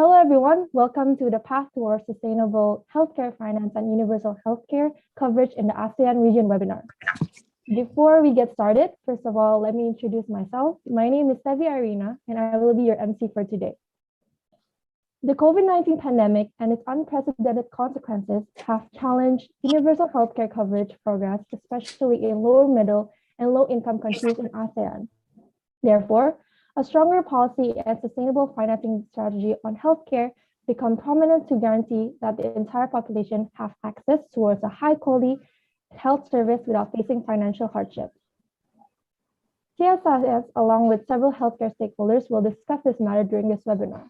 Hello, everyone. Welcome to the Path Towards Sustainable Healthcare Finance and Universal Healthcare Coverage in the ASEAN Region webinar. Before we get started, first of all, let me introduce myself. My name is Sevi Irina, and I will be your MC for today. The COVID-19 pandemic and its unprecedented consequences have challenged universal healthcare coverage progress, especially in lower middle and low-income countries in ASEAN. Therefore, a stronger policy and sustainable financing strategy on healthcare become prominent to guarantee that the entire population have access towards a high-quality health service without facing financial hardship. CSIS, along with several healthcare stakeholders, will discuss this matter during this webinar.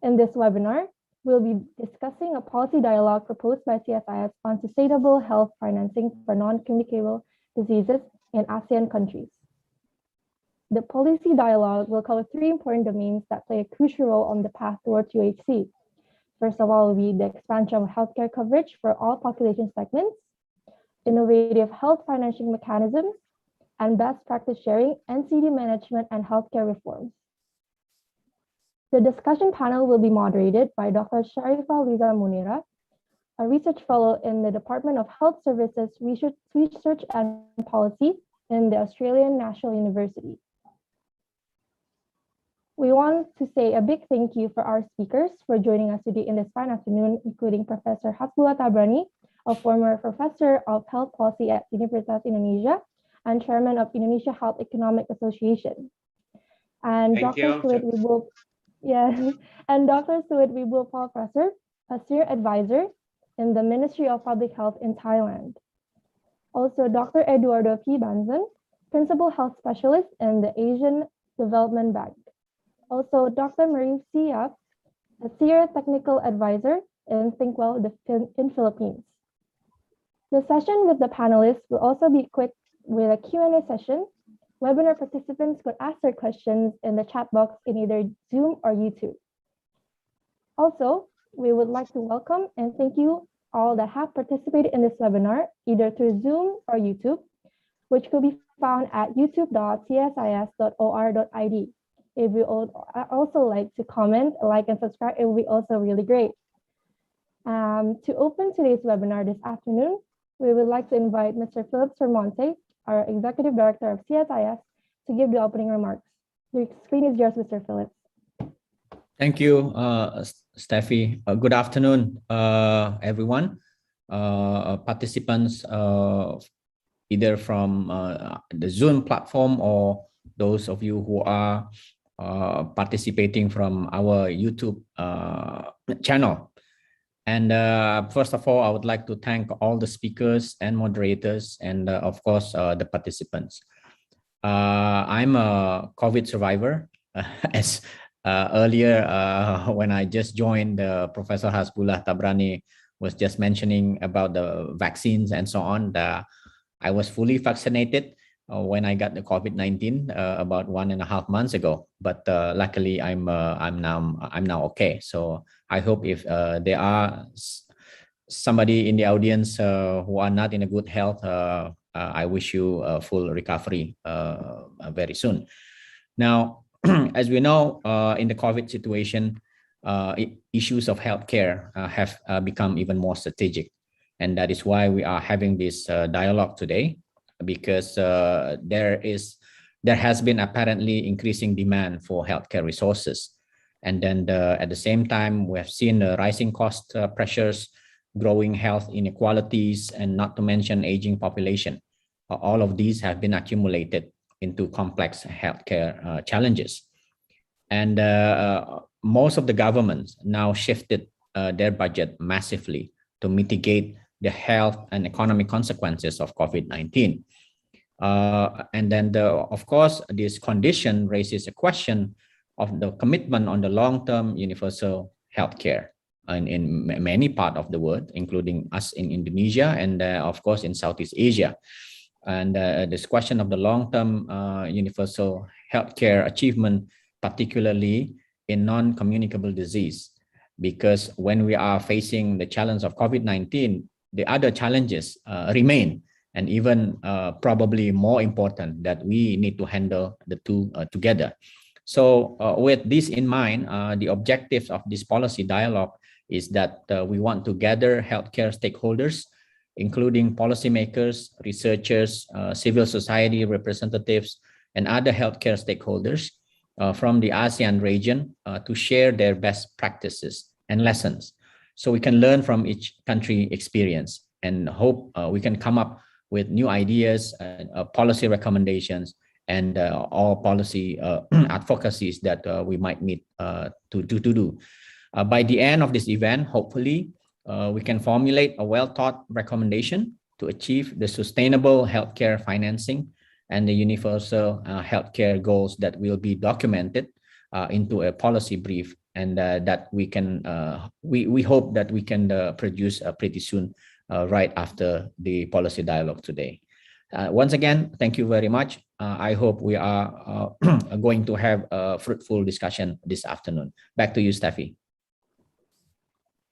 In this webinar, we'll be discussing a policy dialogue proposed by CSIS on sustainable health financing for non-communicable diseases in ASEAN countries. The policy dialogue will cover three important domains that play a crucial role on the path towards UHC. First of all, will be the expansion of healthcare coverage for all population segments, innovative health financing mechanisms, and best practice sharing, NCD management, and healthcare reforms. The discussion panel will be moderated by Dr. Syarifah Liza Munira, a research fellow in the Department of Health Services Research and Policy in the Australian National University. We want to say a big thank you for our speakers for joining us today in this fine afternoon, including Professor Hasbullah Thabrany, a former professor of health policy at Universitas Indonesia and chairman of Indonesia Health Economic Association. And Dr. Suwit Wibulpolprasert, a senior advisor in the Ministry of Public Health in Thailand. Also, Dr. Eduard P. Banzon, principal health specialist in the Asian Development Bank. Also, Dr. Munira, a senior technical advisor in ThinkWell in Philippines. The session with the panelists will also be equipped with a Q&A session. Webinar participants could ask their questions in the chat box in either Zoom or YouTube. Also, we would like to welcome and thank you all that have participated in this webinar, either through Zoom or YouTube, which could be found at youtube.csis.or.id. If you also like to comment, like, and subscribe, it will be also really great. To open today's webinar this afternoon, we would like to invite Mr. Vermonte, our Executive Director of CSIS, to give the opening remarks. The screen is yours, Mr. Phillips. Thank you, Steffi. Good afternoon, everyone. Participants, either from the Zoom platform or those of you who are participating from our YouTube channel. And first of all, I would like to thank all the speakers and moderators and of course, the participants. I'm a COVID survivor. As earlier, when I just joined, Professor Hasbullah Thabrany was just mentioning about the vaccines and so on. I was fully vaccinated when I got the COVID-19 about 1.5 months ago, but luckily I'm now okay. So I hope if there are somebody in the audience who are not in a good health, I wish you a full recovery very soon. Now, as we know, in the COVID situation, issues of healthcare have become even more strategic, and that is why we are having this dialogue today. Because there has been apparently increasing demand for healthcare resources. And then at the same time, we have seen the rising cost pressures, growing health inequalities, and not to mention aging population. All of these have been accumulated into complex healthcare challenges. And most of the governments now shifted their budget massively to mitigate the health and economic consequences of COVID-19. And then, of course, this condition raises a question of the commitment on the long-term universal healthcare in many parts of the world, including us in Indonesia and, of course, in Southeast Asia. And this question of the long-term universal healthcare achievement, particularly in non-communicable disease, because when we are facing the challenge of COVID-19, the other challenges remain, and even probably more important that we need to handle the two together. So with this in mind, the objectives of this policy dialogue is that we want to gather healthcare stakeholders, including policymakers, researchers, civil society representatives, and other healthcare stakeholders from the ASEAN region to share their best practices and lessons. So we can learn from each country experience and hope we can come up with new ideas, policy recommendations, and all policy advocacies that we might need to do. By the end of this event, hopefully, we can formulate a well-thought recommendation to achieve the sustainable healthcare financing and the universal healthcare goals that will be documented into a policy brief, and that we can we hope that we can produce pretty soon, right after the policy dialogue today. Once again, thank you very much. I hope we are going to have a fruitful discussion this afternoon. Back to you, Steffi.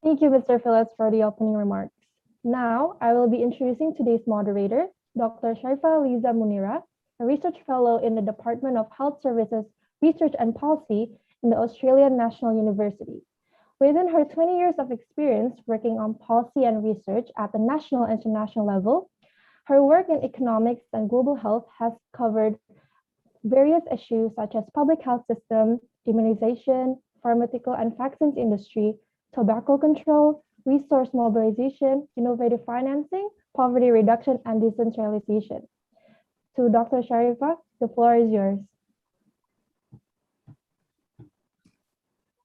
Thank you, Mr. Phillips, for the opening remarks. Now, I will be introducing today's moderator, Dr. Syarifah Liza Munira, a research fellow in the Department of Health Services, Research and Policy in the Australian National University. Within her 20 years of experience working on policy and research at the national and international level, her work in economics and global health has covered various issues such as public health system, immunization, pharmaceutical and vaccines industry, tobacco control, resource mobilization, innovative financing, poverty reduction, and decentralization. To Dr. Syarifah, the floor is yours.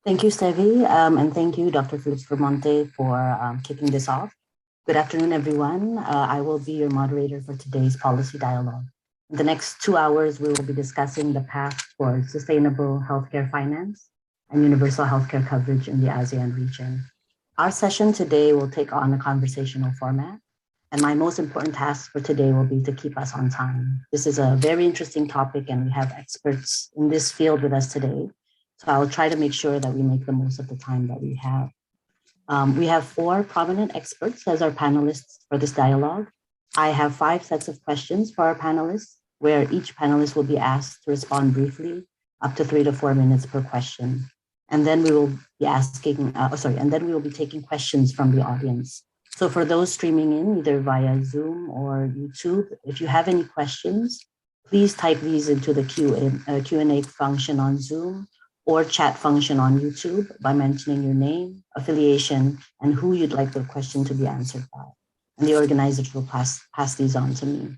Thank you, Steffi, and thank you, Dr. Phillips Vermonte, for kicking this off. Good afternoon, everyone. I will be your moderator for today's policy dialogue. In the next 2 hours, we will be discussing the path for sustainable healthcare finance and universal healthcare coverage in the ASEAN region. Our session today will take on a conversational format, and my most important task for today will be to keep us on time. This is a very interesting topic, and we have experts in this field with us today. So I'll try to make sure that we make the most of the time that we have. We have 4 prominent experts as our panelists for this dialogue. I have 5 sets of questions for our panelists, where each panelist will be asked to respond briefly, up to 3 to 4 minutes per question. And then we will be taking questions from the audience. So for those streaming in, either via Zoom or YouTube, if you have any questions, please type these into the Q&A function on Zoom or chat function on YouTube by mentioning your name, affiliation, and who you'd like the question to be answered by. And the organizers will pass these on to me.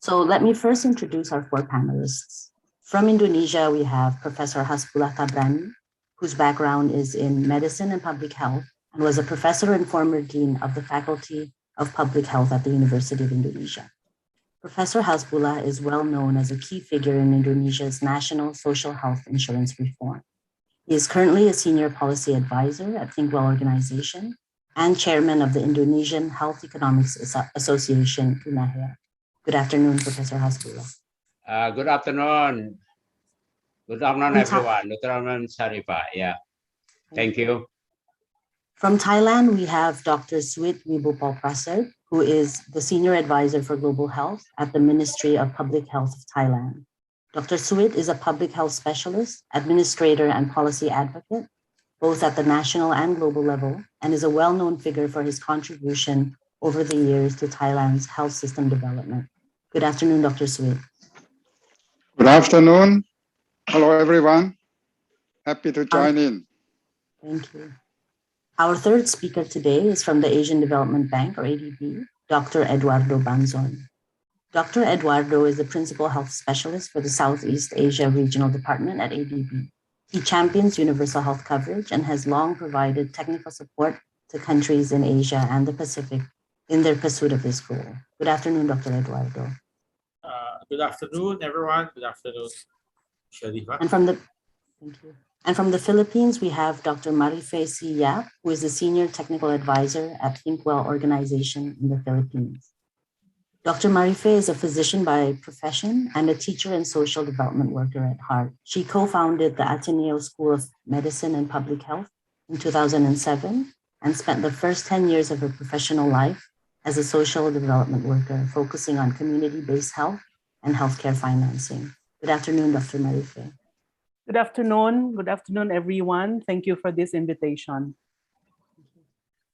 So let me first introduce our 4 panelists. From Indonesia, we have Professor Hasbullah Thabrany, whose background is in medicine and public health, and was a professor and former dean of the Faculty of Public Health at the University of Indonesia. Professor Hasbullah is well known as a key figure in Indonesia's national social health insurance reform. He is currently a senior policy advisor at ThinkWell organization and chairman of the Indonesian Health Economics Association, UNAHEA. Good afternoon, Professor Hasbullah. Good afternoon. Good afternoon, everyone. Good afternoon, Syarifah. Yeah, thank you. From Thailand, we have Dr. Suwit Wibulpolprasert, who is the Senior Advisor for Global Health at the Ministry of Public Health of Thailand. Dr. Suwit is a public health specialist, administrator, and policy advocate, both at the national and global level, and is a well-known figure for his contribution over the years to Thailand's health system development. Good afternoon, Dr. Suwit. Good afternoon. Hello, everyone. Happy to join in. Thank you. Our third speaker today is from the Asian Development Bank, or ADB, Dr. Eduardo Banzon. Dr. Eduardo is the Principal Health Specialist for the Southeast Asia Regional Department at ADB. He champions universal health coverage and has long provided technical support to countries in Asia and the Pacific in their pursuit of this goal. Good afternoon, Dr. Eduardo. Good afternoon, everyone. Good afternoon, Syarifah. And from the Philippines, we have Dr. Marife C. Yap, who is the Senior Technical Advisor at ThinkWell organization in the Philippines. Dr. Marife is a physician by profession and a teacher and social development worker at heart. She co-founded the Ateneo School of Medicine and Public Health in 2007 and spent the first 10 years of her professional life as a social development worker, focusing on community-based health and healthcare financing. Good afternoon, Dr. Marife. Good afternoon. Good afternoon, everyone. Thank you for this invitation.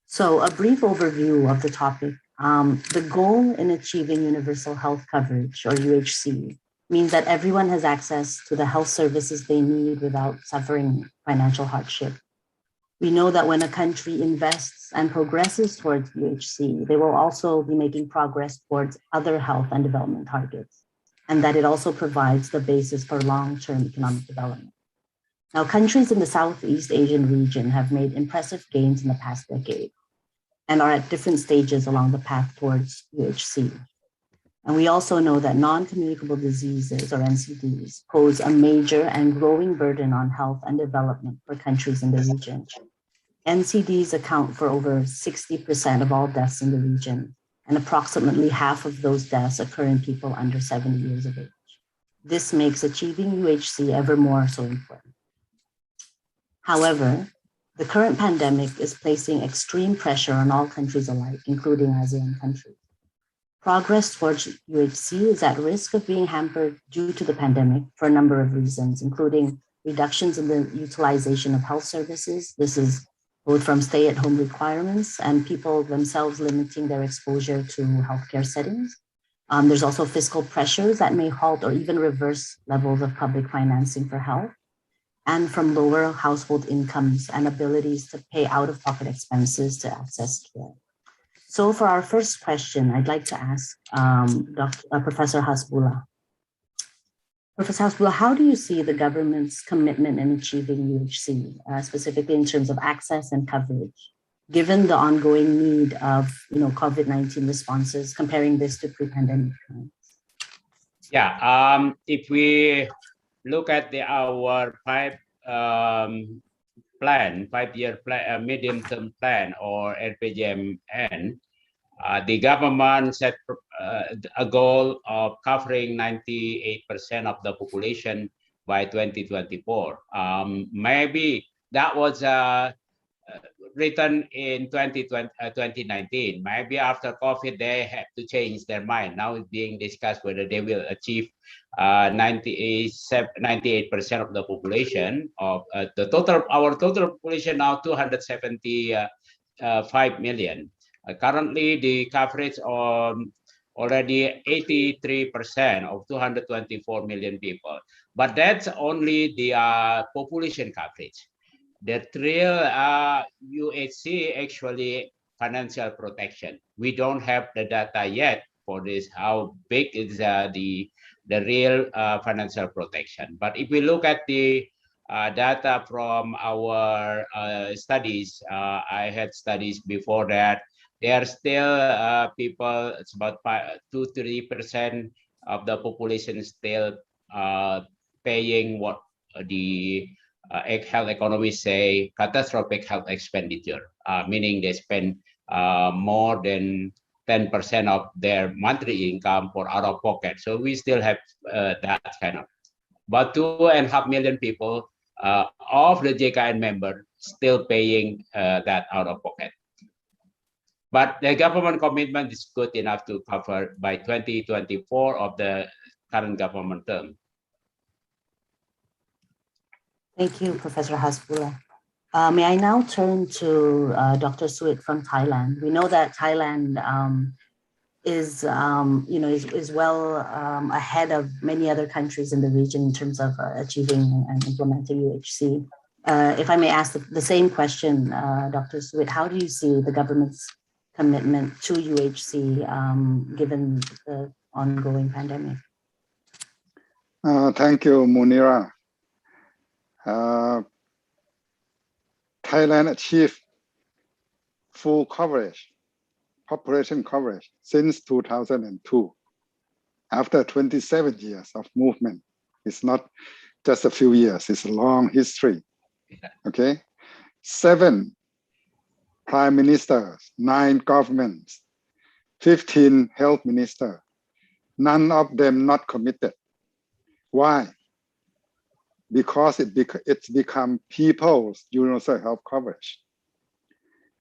So a brief overview of the topic. The goal in achieving universal health coverage, or UHC, means that everyone has access to the health services they need without suffering financial hardship. We know that when a country invests and progresses towards UHC, they will also be making progress towards other health and development targets, and that it also provides the basis for long-term economic development. Now, countries in the Southeast Asian region have made impressive gains in the past decade and are at different stages along the path towards UHC. And we also know that non-communicable diseases, or NCDs, pose a major and growing burden on health and development for countries in the region. NCDs account for over 60% of all deaths in the region, and approximately half of those deaths occur in people under 70 years of age. This makes achieving UHC ever more so important. However, the current pandemic is placing extreme pressure on all countries alike, including ASEAN countries. Progress towards UHC is at risk of being hampered due to the pandemic for a number of reasons, including reductions in the utilization of health services. This is both from stay-at-home requirements and people themselves limiting their exposure to healthcare settings. There's also fiscal pressures that may halt or even reverse levels of public financing for health, and from lower household incomes and abilities to pay out-of-pocket expenses to access care. So for our first question, I'd like to ask Professor Hasbullah. Professor Hasbullah, how do you see the government's commitment in achieving UHC, specifically in terms of access and coverage, given the ongoing need of COVID-19 responses, comparing this to pre-pandemic times? Yeah, if we look at our five-year plan, medium-term plan, or LPJMN, the government set a goal of covering 98% of the population by 2024. Maybe that was written in 2019. Maybe after COVID, they have to change their mind. Now it's being discussed whether they will achieve 98% of the population of the total. Our total population now 275 million. Currently, the coverage on already 83% of 224 million people. But that's only the population coverage. The real UHC actually financial protection. We don't have the data yet for this, how big is the real financial protection. But if we look at the data from our studies, I had studies before that, there are still people, it's about 2-3% of the population still paying what the health economists say catastrophic health expenditure, meaning they spend more than 10% of their monthly income for out of pocket. So we still have that kind of, but 2.5 million people of the JKN member still paying that out of pocket. But the government commitment is good enough to cover by 2024 of the current government term. Thank you, Professor Hasbullah. May I now turn to Dr. Suwit from Thailand. We know that Thailand is well ahead of many other countries in the region in terms of achieving and implementing UHC. If I may ask the same question, Dr. Suwit, how do you see the government's commitment to UHC given the ongoing pandemic? Thank you, Munira. Thailand achieved full coverage, population coverage since 2002. After 27 years of movement, it's not just a few years, it's a long history. Okay, 7 prime ministers, 9 governments, 15 health ministers, none of them not committed. Why? Because it's become people's universal health coverage.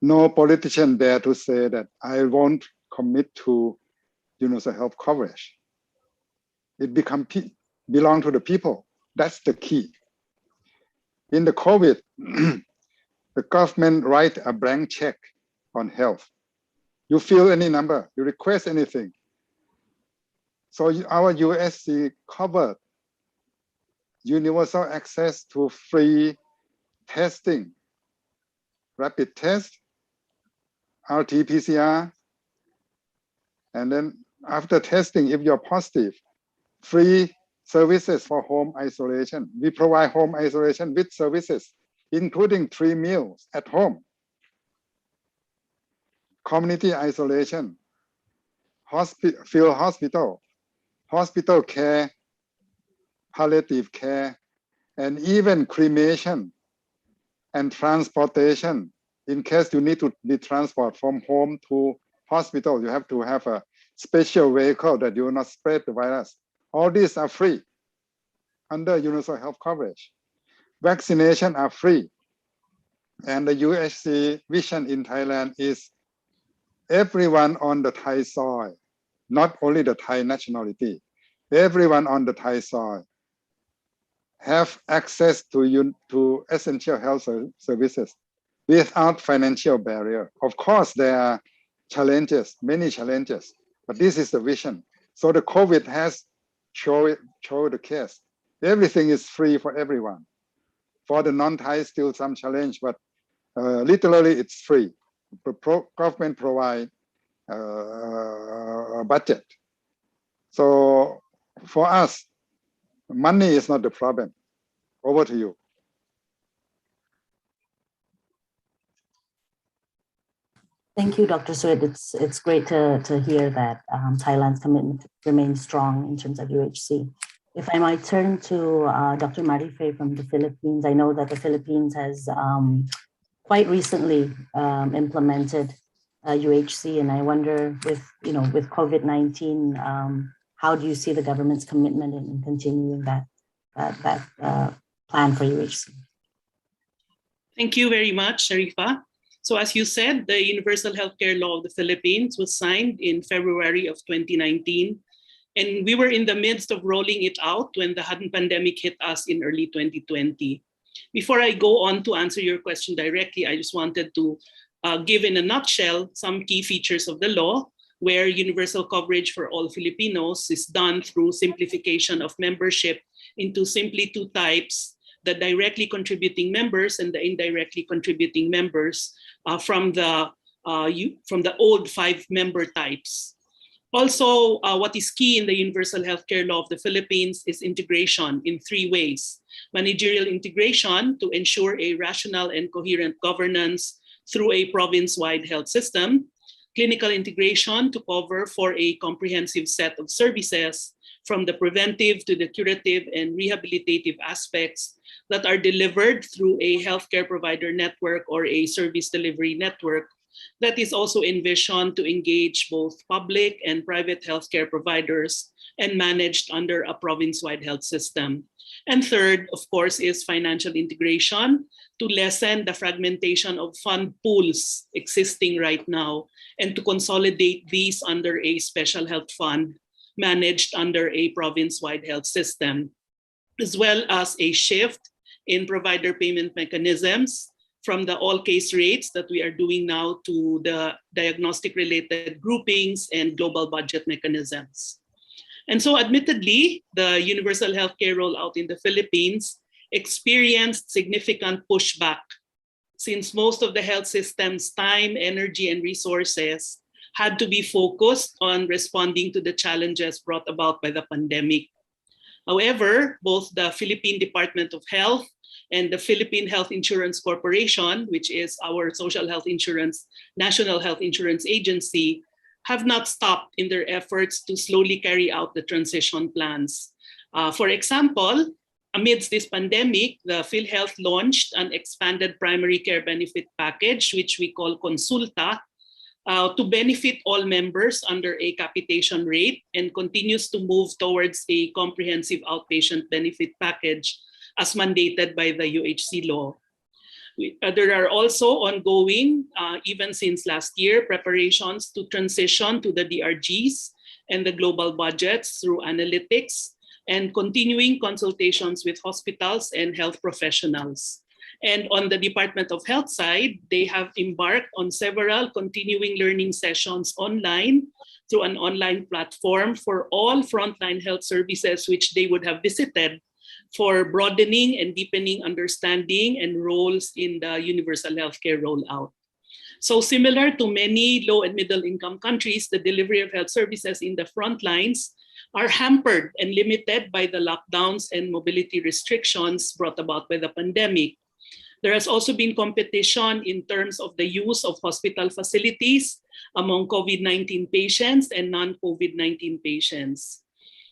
No politician dare to say that I won't commit to universal health coverage. It belong to the people. That's the key. In the COVID, the government write a blank check on health. You fill any number, you request anything. So our USC covered universal access to free testing, rapid test, RT-PCR, and then after testing, if you're positive, free services for home isolation. We provide home isolation with services, including 3 meals at home, community isolation, field hospital, hospital care, palliative care, and even cremation and transportation. In case you need to be transported from home to hospital, you have to have a special vehicle that you will not spread the virus. All these are free under universal health coverage. Vaccination are free. And the USC vision in Thailand is everyone on the Thai soil, not only the Thai nationality, everyone on the Thai soil have access to essential health services without financial barrier. Of course, there are challenges, many challenges, but this is the vision. So the COVID has show the case. Everything is free for everyone. For the non-Thai, still some challenge, but literally it's free. The government provide a budget. So for us, money is not the problem. Over to you. Thank you, Dr. Suwit. It's great to hear that Thailand's commitment remains strong in terms of UHC. If I might turn to Dr. Syarifah from the Philippines, I know that the Philippines has quite recently implemented UHC, and I wonder with COVID-19, how do you see the government's commitment in continuing that plan for UHC? Thank you very much, Syarifah. So as you said, the Universal Healthcare Law of the Philippines was signed in February of 2019. And we were in the midst of rolling it out when the pandemic hit us in early 2020. Before I go on to answer your question directly, I just wanted to give in a nutshell some key features of the law, where universal coverage for all Filipinos is done through simplification of membership into simply 2 types: the directly contributing members and the indirectly contributing members from the old 5-member types. Also, what is key in the Universal Healthcare Law of the Philippines is integration in 3 ways. Managerial integration to ensure a rational and coherent governance through a province-wide health system. Clinical integration to cover for a comprehensive set of services from the preventive to the curative and rehabilitative aspects that are delivered through a healthcare provider network or a service delivery network that is also envisioned to engage both public and private healthcare providers and managed under a province-wide health system. And third, of course, is financial integration to lessen the fragmentation of fund pools existing right now and to consolidate these under a special health fund managed under a province-wide health system, as well as a shift in provider payment mechanisms from the all-case rates that we are doing now to the diagnostic-related groupings and global budget mechanisms. And so admittedly, the universal healthcare rollout in the Philippines experienced significant pushback since most of the health system's time, energy, and resources had to be focused on responding to the challenges brought about by the pandemic. However, both the Philippine Department of Health and the Philippine Health Insurance Corporation, which is our social health insurance, national health insurance agency, have not stopped in their efforts to slowly carry out the transition plans. For example, amidst this pandemic, the PhilHealth launched an expanded primary care benefit package, which we call Consulta, to benefit all members under a capitation rate and continues to move towards a comprehensive outpatient benefit package as mandated by the UHC law. There are also ongoing, even since last year, preparations to transition to the DRGs and the global budgets through analytics and continuing consultations with hospitals and health professionals. And on the Department of Health side, they have embarked on several continuing learning sessions online through an online platform for all frontline health services which they would have visited, for broadening and deepening understanding and roles in the universal healthcare rollout. So similar to many low and middle income countries, the delivery of health services in the front lines are hampered and limited by the lockdowns and mobility restrictions brought about by the pandemic. There has also been competition in terms of the use of hospital facilities among COVID-19 patients and non-COVID-19 patients.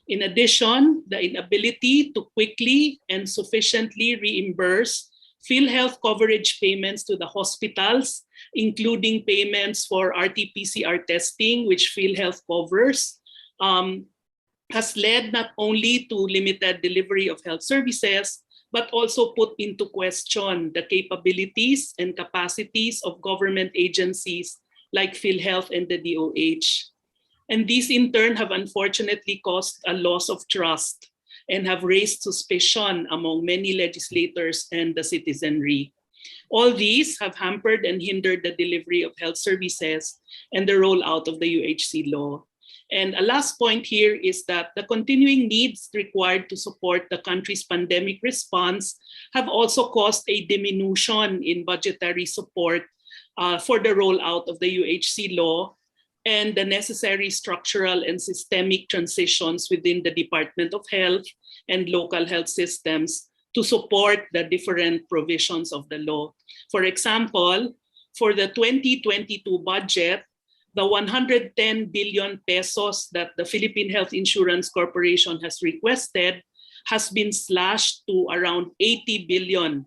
In addition, the inability to quickly and sufficiently reimburse PhilHealth coverage payments to the hospitals, including payments for RT-PCR testing, which PhilHealth covers, has led not only to limited delivery of health services, but also put into question the capabilities and capacities of government agencies like PhilHealth and the DOH. And these in turn have unfortunately caused a loss of trust and have raised suspicion among many legislators and the citizenry. All these have hampered and hindered the delivery of health services and the rollout of the UHC law. And a last point here is that the continuing needs required to support the country's pandemic response have also caused a diminution in budgetary support for the rollout of the UHC law and the necessary structural and systemic transitions within the Department of Health and local health systems to support the different provisions of the law. For example, for the 2022 budget, the 110 billion pesos that the Philippine Health Insurance Corporation has requested has been slashed to around 80 billion.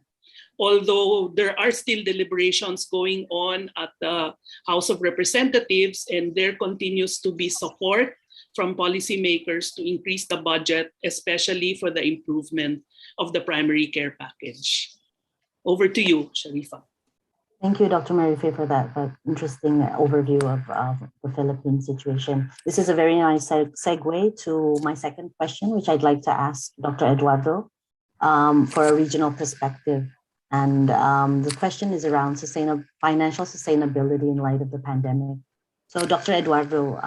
Although there are still deliberations going on at the House of Representatives, and there continues to be support from policymakers to increase the budget, especially for the improvement of the primary care package. Over to you, Syarifah. Thank you, Dr. Marifeh, for that interesting overview of the Philippine situation. This is a very nice segue to my second question, which I'd like to ask Dr. Eduardo for a regional perspective. And the question is around financial sustainability in light of the pandemic. So Dr. Eduardo,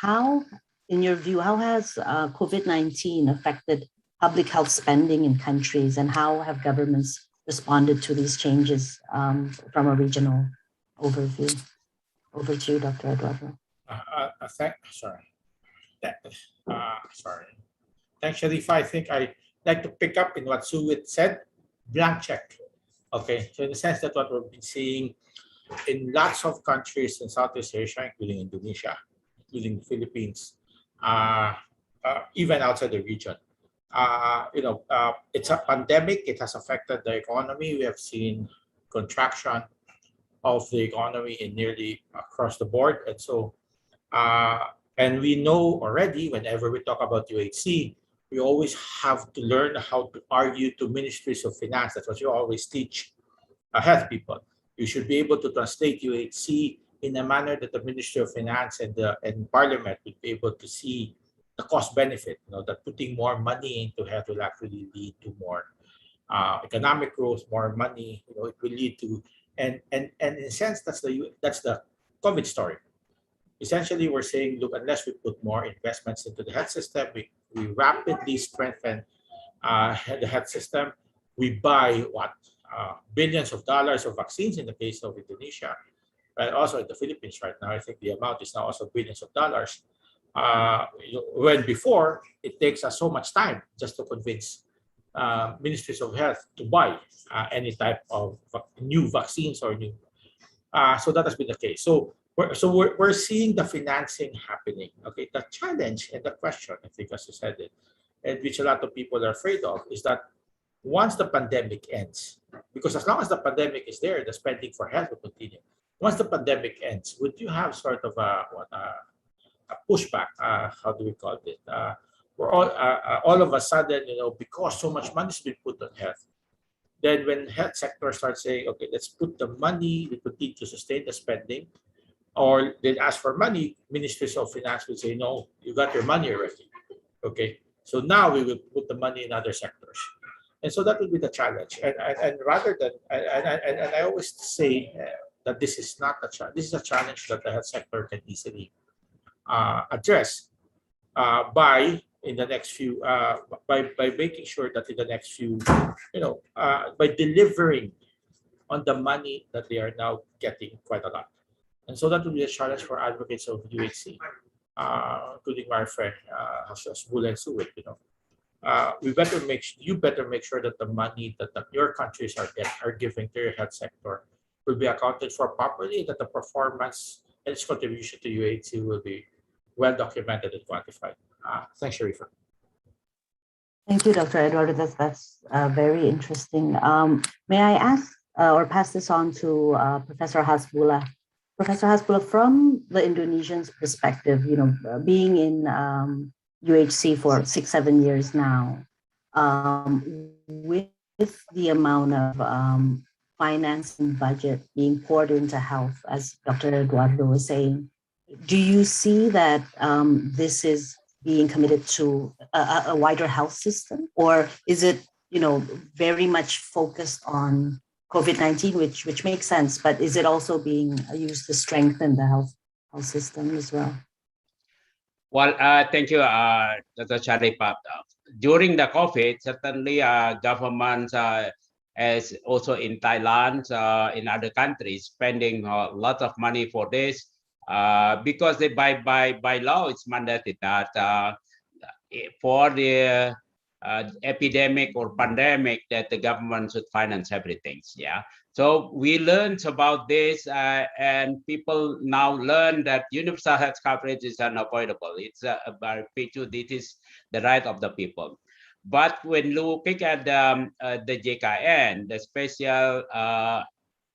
how, in your view, how has COVID-19 affected public health spending in countries, and how have governments responded to these changes from a regional overview? Over to you, Dr. Eduardo. Thanks, Syarifah. I think I'd like to pick up in what Suwit said, blank check. Okay, so in the sense that what we've been seeing in lots of countries in Southeast Asia, including Indonesia, including the Philippines, even outside the region, it's a pandemic. It has affected the economy. We have seen contraction of the economy in nearly across the board. And so, and we know already, whenever we talk about UHC, we always have to learn how to argue to ministries of finance. That's what you always teach health people. You should be able to translate UHC in a manner that the Ministry of Finance and Parliament would be able to see the cost benefit, that putting more money into health will actually lead to more economic growth, more money, it will lead to, and in a sense, that's the COVID story. Essentially, we're saying, look, unless we put more investments into the health system, we rapidly strengthen the health system. We buy billions of dollars of vaccines in the case of Indonesia, but also in the Philippines right now. I think the amount is now also billions of dollars. When before, it takes us so much time just to convince ministries of health to buy any type of new vaccines or new. So that has been the case. So we're seeing the financing happening. Okay, the challenge and the question, I think, as you said it, and which a lot of people are afraid of, is that once the pandemic ends, because as long as the pandemic is there, the spending for health will continue. Once the pandemic ends, would you have sort of a pushback? How do we call it? We're all of a sudden, because so much money has been put on health, then when health sector starts saying, okay, let's put the money, we continue to sustain the spending, or they ask for money, ministries of finance will say, no, you got your money already. Okay, so now we will put the money in other sectors. And so that would be the challenge. And rather than, and I always say that this is not a challenge. This is a challenge that the health sector can easily address by making sure that in the next few, by delivering on the money that they are now getting quite a lot. And so that will be a challenge for advocates of UHC, including my friend Hasbullah and Suwit. You better make sure that the money that your countries are giving to your health sector will be accounted for properly, that the performance and its contribution to UHC will be well documented and quantified. Thanks, Syarifah. Thank you, Dr. Eduardo. That's very interesting. May I ask or pass this on to Professor Hasbullah? Professor Hasbullah, from the Indonesian's perspective, being in UHC for 6-7 years now, with the amount of financing budget being poured into health, as Dr. Eduardo was saying, do you see that this is being committed to a wider health system, or is it, very much focused on COVID-19, which makes sense, but is it also being used to strengthen the health system as well? Well, thank you, Dr. Syarifah. During the COVID, certainly governments, as also in Thailand, in other countries, spending a lot of money for this, because they by law it's mandated that for the epidemic or pandemic that the government should finance everything. Yeah. So we learned about this, and people now learn that universal health coverage is unavoidable. It's about feature. This is the right of the people. But when looking at the JKN, the special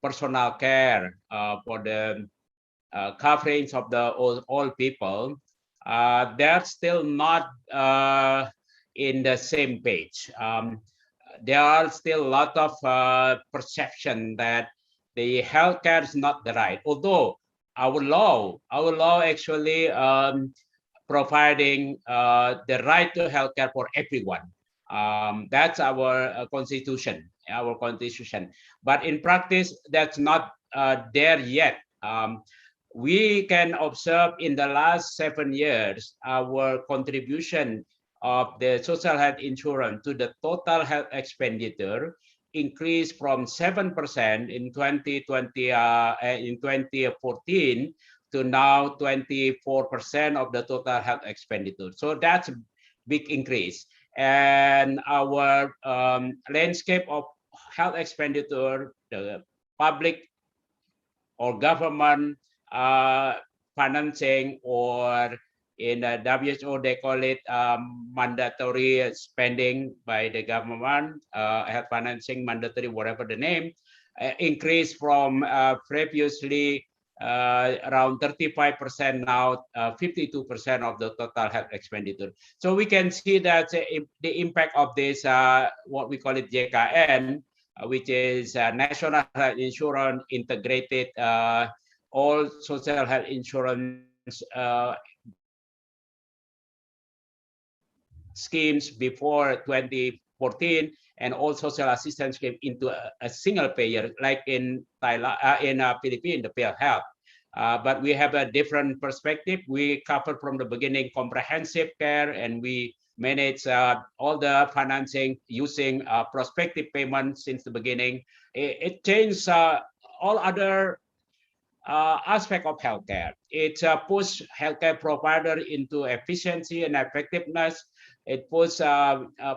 personal care for the coverage of the all people, they're still not in the same page. There are still a lot of perception that the healthcare is not the right. Although our law actually providing the right to healthcare for everyone. That's our constitution. But in practice, that's not there yet. We can observe in the last 7 years, our contribution of the social health insurance to the total health expenditure increased from 7% in 2014 to now 24% of the total health expenditure. So that's a big increase. And our landscape of health expenditure, the public or government financing, or in the WHO, they call it mandatory spending by the government, health financing, mandatory, whatever the name, increased from previously around 35%, now 52% of the total health expenditure. So we can see that the impact of this, what we call it JKN, which is National Health Insurance Integrated, all social health insurance schemes before 2014, and all social assistance scheme into a single payer, like in Thailand, in Philippines, the payer health. But we have a different perspective. We cover from the beginning comprehensive care, and we manage all the financing using prospective payments since the beginning. It changed all other aspect of healthcare. It puts healthcare provider into efficiency and effectiveness. It puts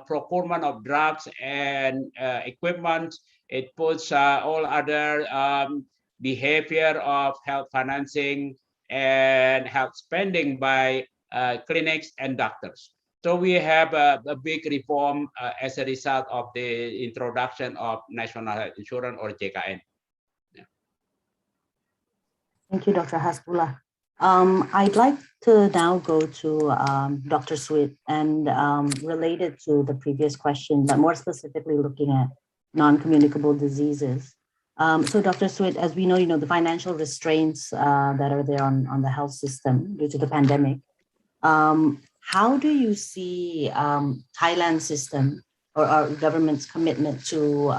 procurement of drugs and equipment. It puts all other behavior of health financing and health spending by clinics and doctors. So we have a big reform as a result of the introduction of National Health Insurance, or JKN. Thank you, Dr. Hasbullah. I'd like to now go to Dr. Suwit, and related to the previous question, but more specifically looking at non-communicable diseases. So Dr. Suwit, as we know, the financial restraints that are there on the health system due to the pandemic, how do you see Thailand's system or our government's commitment to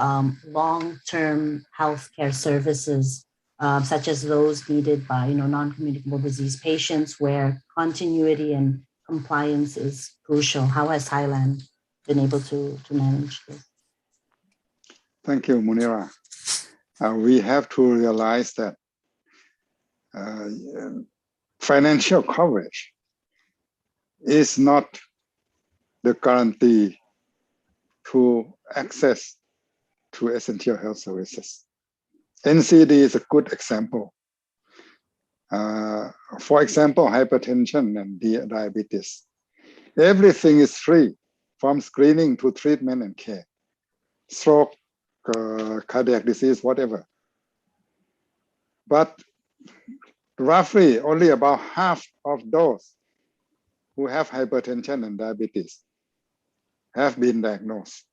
long-term healthcare services, such as those needed by non-communicable disease patients, where continuity and compliance is crucial? How has Thailand been able to manage this? Thank you, Munira. We have to realize that financial coverage is not the guarantee to access to essential health services. NCD is a good example. For example, hypertension and diabetes. Everything is free, from screening to treatment and care. Stroke, cardiac disease, whatever. But roughly only about half of those who have hypertension and diabetes have been diagnosed.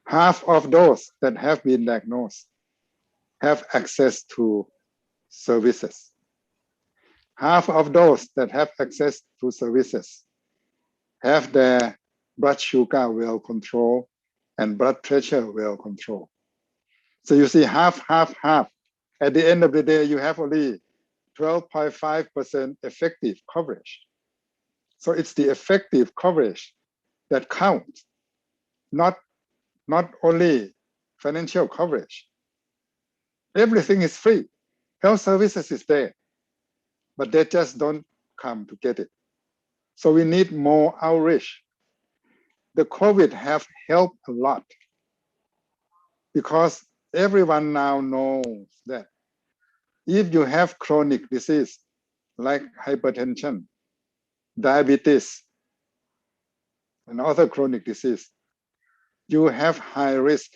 Half of those that have been diagnosed have access to services. Half of those that have access to services have their blood sugar well controlled and blood pressure well controlled. So you see half. At the end of the day, you have only 12.5% effective coverage. So it's the effective coverage that counts, not only financial coverage. Everything is free. Health services is there, but they just don't come to get it. So we need more outreach. The COVID have helped a lot because everyone now knows that if you have chronic disease like hypertension, diabetes, and other chronic disease, you have high risk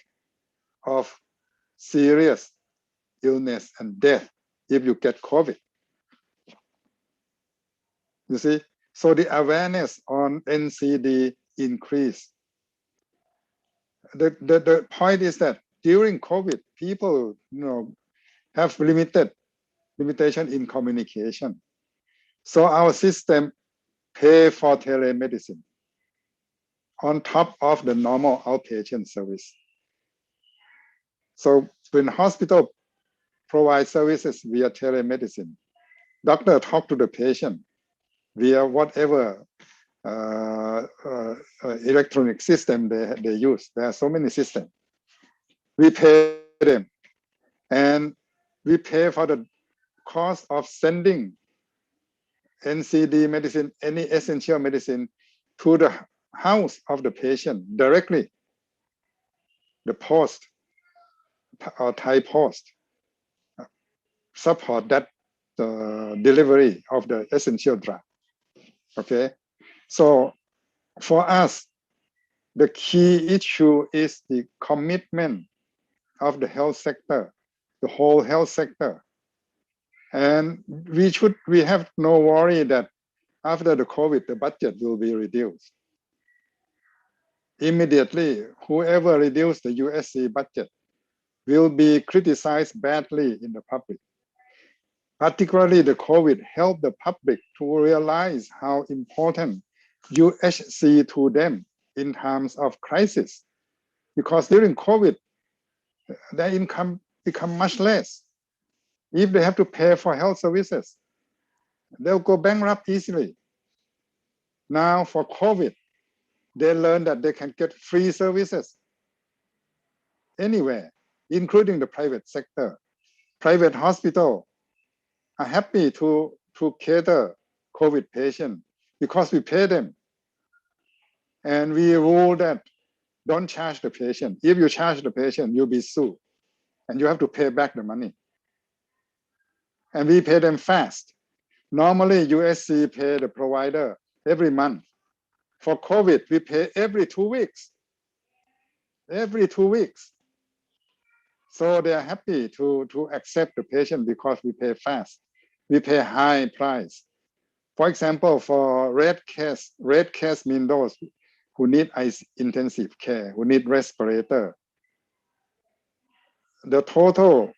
of serious illness and death if you get COVID. You see, so the awareness on NCD increased. The point is that during COVID, people have limitation in communication. So our system pay for telemedicine on top of the normal outpatient service. So when hospital provide services via telemedicine, doctor talk to the patient via whatever electronic system they use. There are so many systems. We pay them, and we pay for the cost of sending NCD medicine, any essential medicine, to the house of the patient directly. The post or Thai Post support that delivery of the essential drug. Okay, so for us, the key issue is the commitment of the health sector, the whole health sector. And we have no worry that after the COVID, the budget will be reduced. Immediately, whoever reduced the USC budget will be criticized badly in the public. Particularly the COVID helped the public to realize how important UHC to them in times of crisis. Because during COVID, their income become much less. If they have to pay for health services, they'll go bankrupt easily. Now for COVID, they learn that they can get free services anywhere, including the private sector. Private hospital are happy to cater COVID patients because we pay them. And we rule that don't charge the patient. If you charge the patient, you'll be sued and you have to pay back the money. And we pay them fast. Normally, USC pay the provider every month. For COVID, we pay every 2 weeks. Every 2 weeks. So they are happy to accept the patient because we pay fast. We pay high price. For example, for red case mean those who need intensive care, who need respirator. The total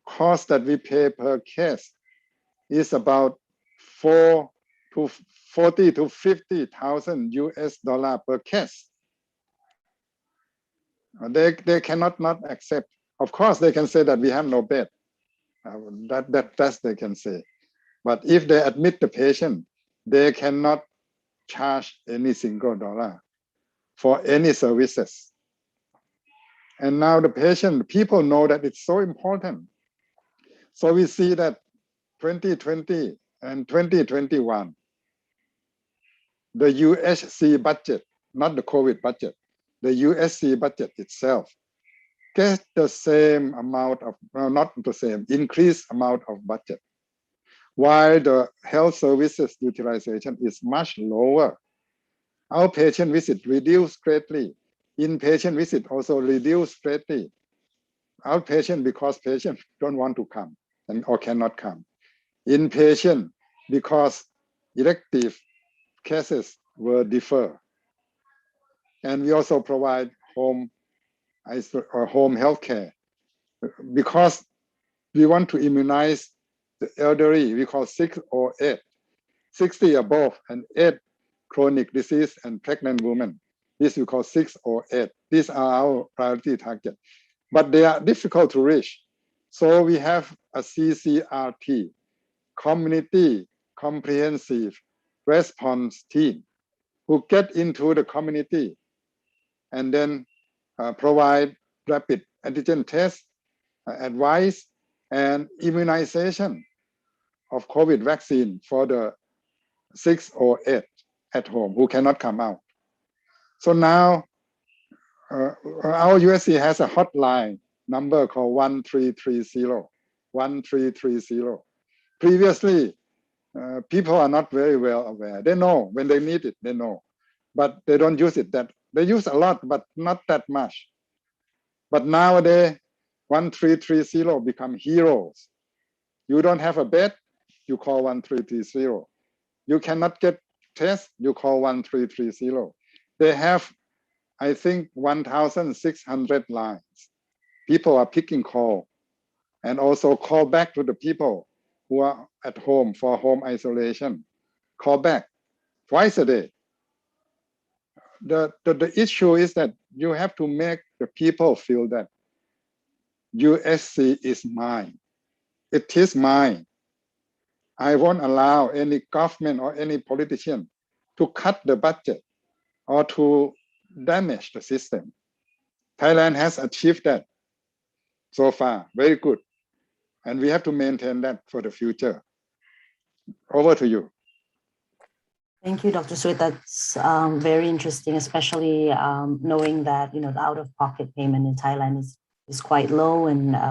cost that we pay per case is about $40,000 to $50,000 US per case. They cannot not accept. Of course, they can say that we have no bed. That's they can say. But if they admit the patient, they cannot charge any single dollar for any services. And now the people know that it's so important. So we see that 2020 and 2021, the UHC budget, not the COVID budget, the USC budget itself gets the same amount of, well, not the same, increased amount of budget, while the health services utilization is much lower. Outpatient visit reduced greatly. Inpatient visit also reduced greatly. Outpatient because patients don't want to come or cannot come. Inpatient because elective cases were deferred. And we also provide home health care because we want to immunize the elderly. We call 6 or 8, 60 above, and 8 chronic disease and pregnant women. This we call 6 or 8. These are our priority target, but they are difficult to reach. So we have a CCRT, Community Comprehensive Response Team, who get into the community and then provide rapid antigen tests, advice, and immunization of COVID vaccine for the 6 or 8 at home who cannot come out. So now our USC has a hotline number called 1330, 1330. Previously, people are not very well aware. They know when they need it, they know, but they don't use it. They use a lot, but not that much. But nowadays, 1330 become heroes. You don't have a bed, you call 1330. You cannot get tests, you call 1330. They have, I think, 1,600 lines. People are picking call and also call back to the people who are at home for home isolation. Call back twice a day. The issue is that you have to make the people feel that USC is mine. It is mine. I won't allow any government or any politician to cut the budget or to damage the system. Thailand has achieved that so far, very good. And we have to maintain that for the future. Over to you. Thank you, Dr. Suwit. That's very interesting, especially knowing that the out-of-pocket payment in Thailand is quite low, and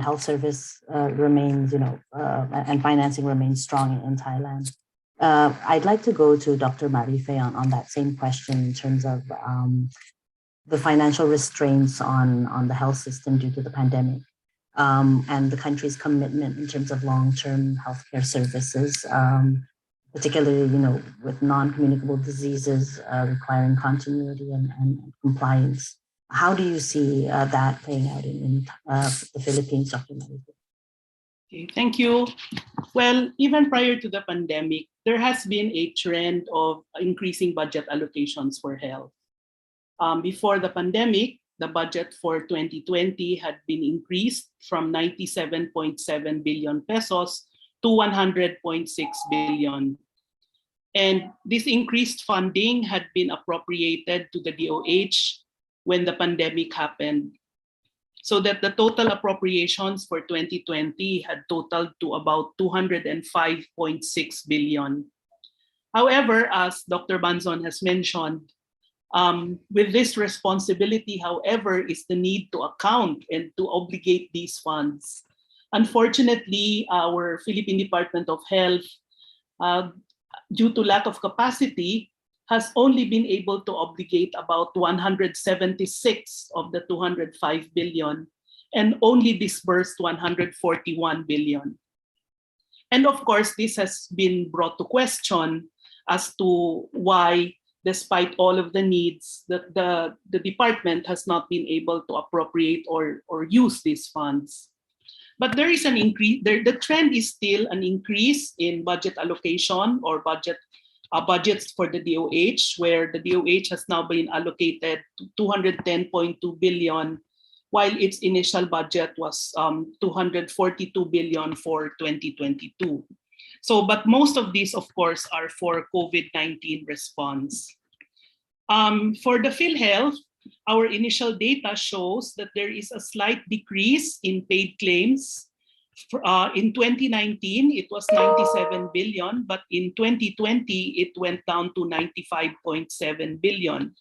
health service remains, and financing remains strong in Thailand. I'd like to go to Dr. Syarifah on that same question in terms of the financial restraints on the health system due to the pandemic, and the country's commitment in terms of long-term healthcare services, particularly with non-communicable diseases requiring continuity and compliance. How do you see that playing out in the Philippines, Dr. Syarifah? Okay, thank you. Well, even prior to the pandemic, there has been a trend of increasing budget allocations for health. Before the pandemic, the budget for 2020 had been increased from 97.7 billion pesos to 100.6 billion. And this increased funding had been appropriated to the DOH when the pandemic happened, so that the total appropriations for 2020 had totaled to about 205.6 billion. However, as Dr. Banzon has mentioned, with this responsibility, however, is the need to account and to obligate these funds. Unfortunately, our Philippine Department of Health, due to lack of capacity, has only been able to obligate about 176 of the 205 billion and only disbursed 141 billion. And of course, this has been brought to question as to why, despite all of the needs, the department has not been able to appropriate or use these funds. But there is an increase, the trend is still an increase in budget allocation or budget budgets for the DOH, where the DOH has now been allocated 210.2 billion, while its initial budget was 242 billion for 2022. So, but most of these, of course, are for COVID-19 response. For the PhilHealth, our initial data shows that there is a slight decrease in paid claims. In 2019, it was 97 billion, but in 2020, it went down to 95.7 billion.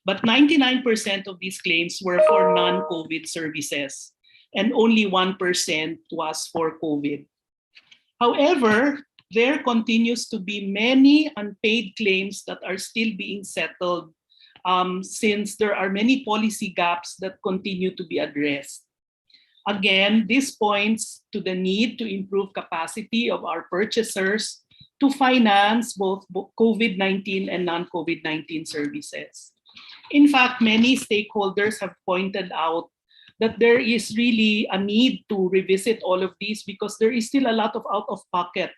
But 99% of these claims were for non-COVID services, and only 1% was for COVID. However, there continues to be many unpaid claims that are still being settled, since there are many policy gaps that continue to be addressed. Again, this points to the need to improve capacity of our purchasers to finance both COVID-19 and non-COVID-19 services. In fact, many stakeholders have pointed out that there is really a need to revisit all of these because there is still a lot of out-of-pocket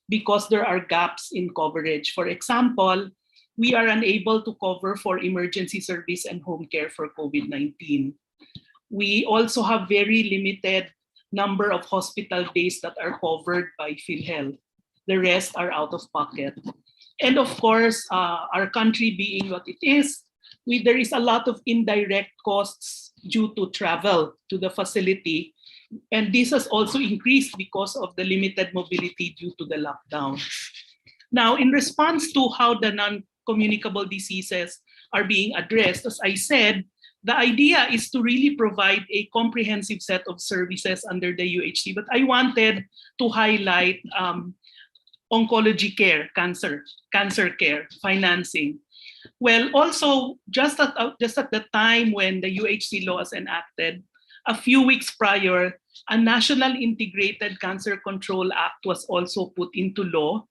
because there are gaps in coverage. For example, we are unable to cover for emergency service and home care for COVID-19. We also have very limited number of hospital days that are covered by PhilHealth. The rest are out of pocket. And of course, our country being what it is, there is a lot of indirect costs due to travel to the facility. And this has also increased because of the limited mobility due to the lockdown. Now, in response to how the non-communicable diseases are being addressed, as I said, the idea is to really provide a comprehensive set of services under the UHC, but I wanted to highlight oncology care, cancer care, financing. Well, also, just at the time when the UHC law was enacted, a few weeks prior, a National Integrated Cancer Control Act was also put into law,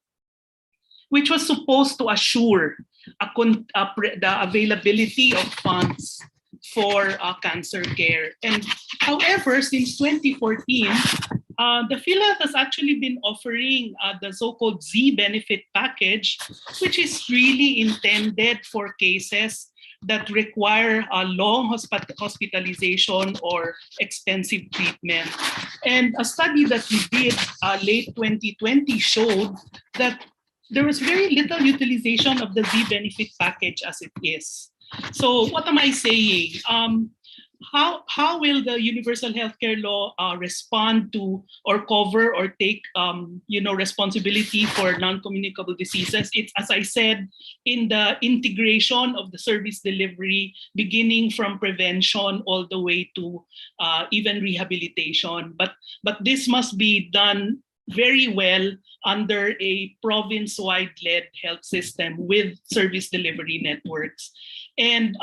which was supposed to assure the availability of funds for cancer care. And however, since 2014, the PhilHealth has actually been offering the so-called Z benefit package, which is really intended for cases that require a long hospitalization or expensive treatment. And a study that we did late 2020 showed that there was very little utilization of the Z benefit package as it is. So what am I saying? How will the Universal Healthcare Law respond to or cover or take responsibility for non-communicable diseases? It's, as I said, in the integration of the service delivery, beginning from prevention all the way to even rehabilitation. But this must be done very well under a province-wide led health system with service delivery networks. And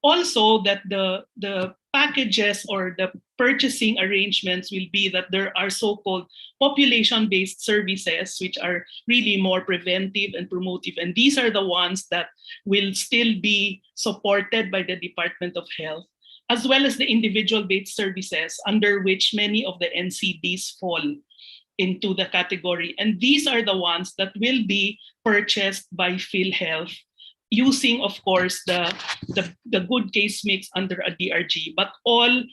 also that the packages or the purchasing arrangements will be that there are so-called population-based services, which are really more preventive and promotive. And these are the ones that will still be supported by the Department of Health, as well as the individual-based services under which many of the NCDs fall into the category. And these are the ones that will be purchased by PhilHealth, using, of course, the good case mix under a DRG, but all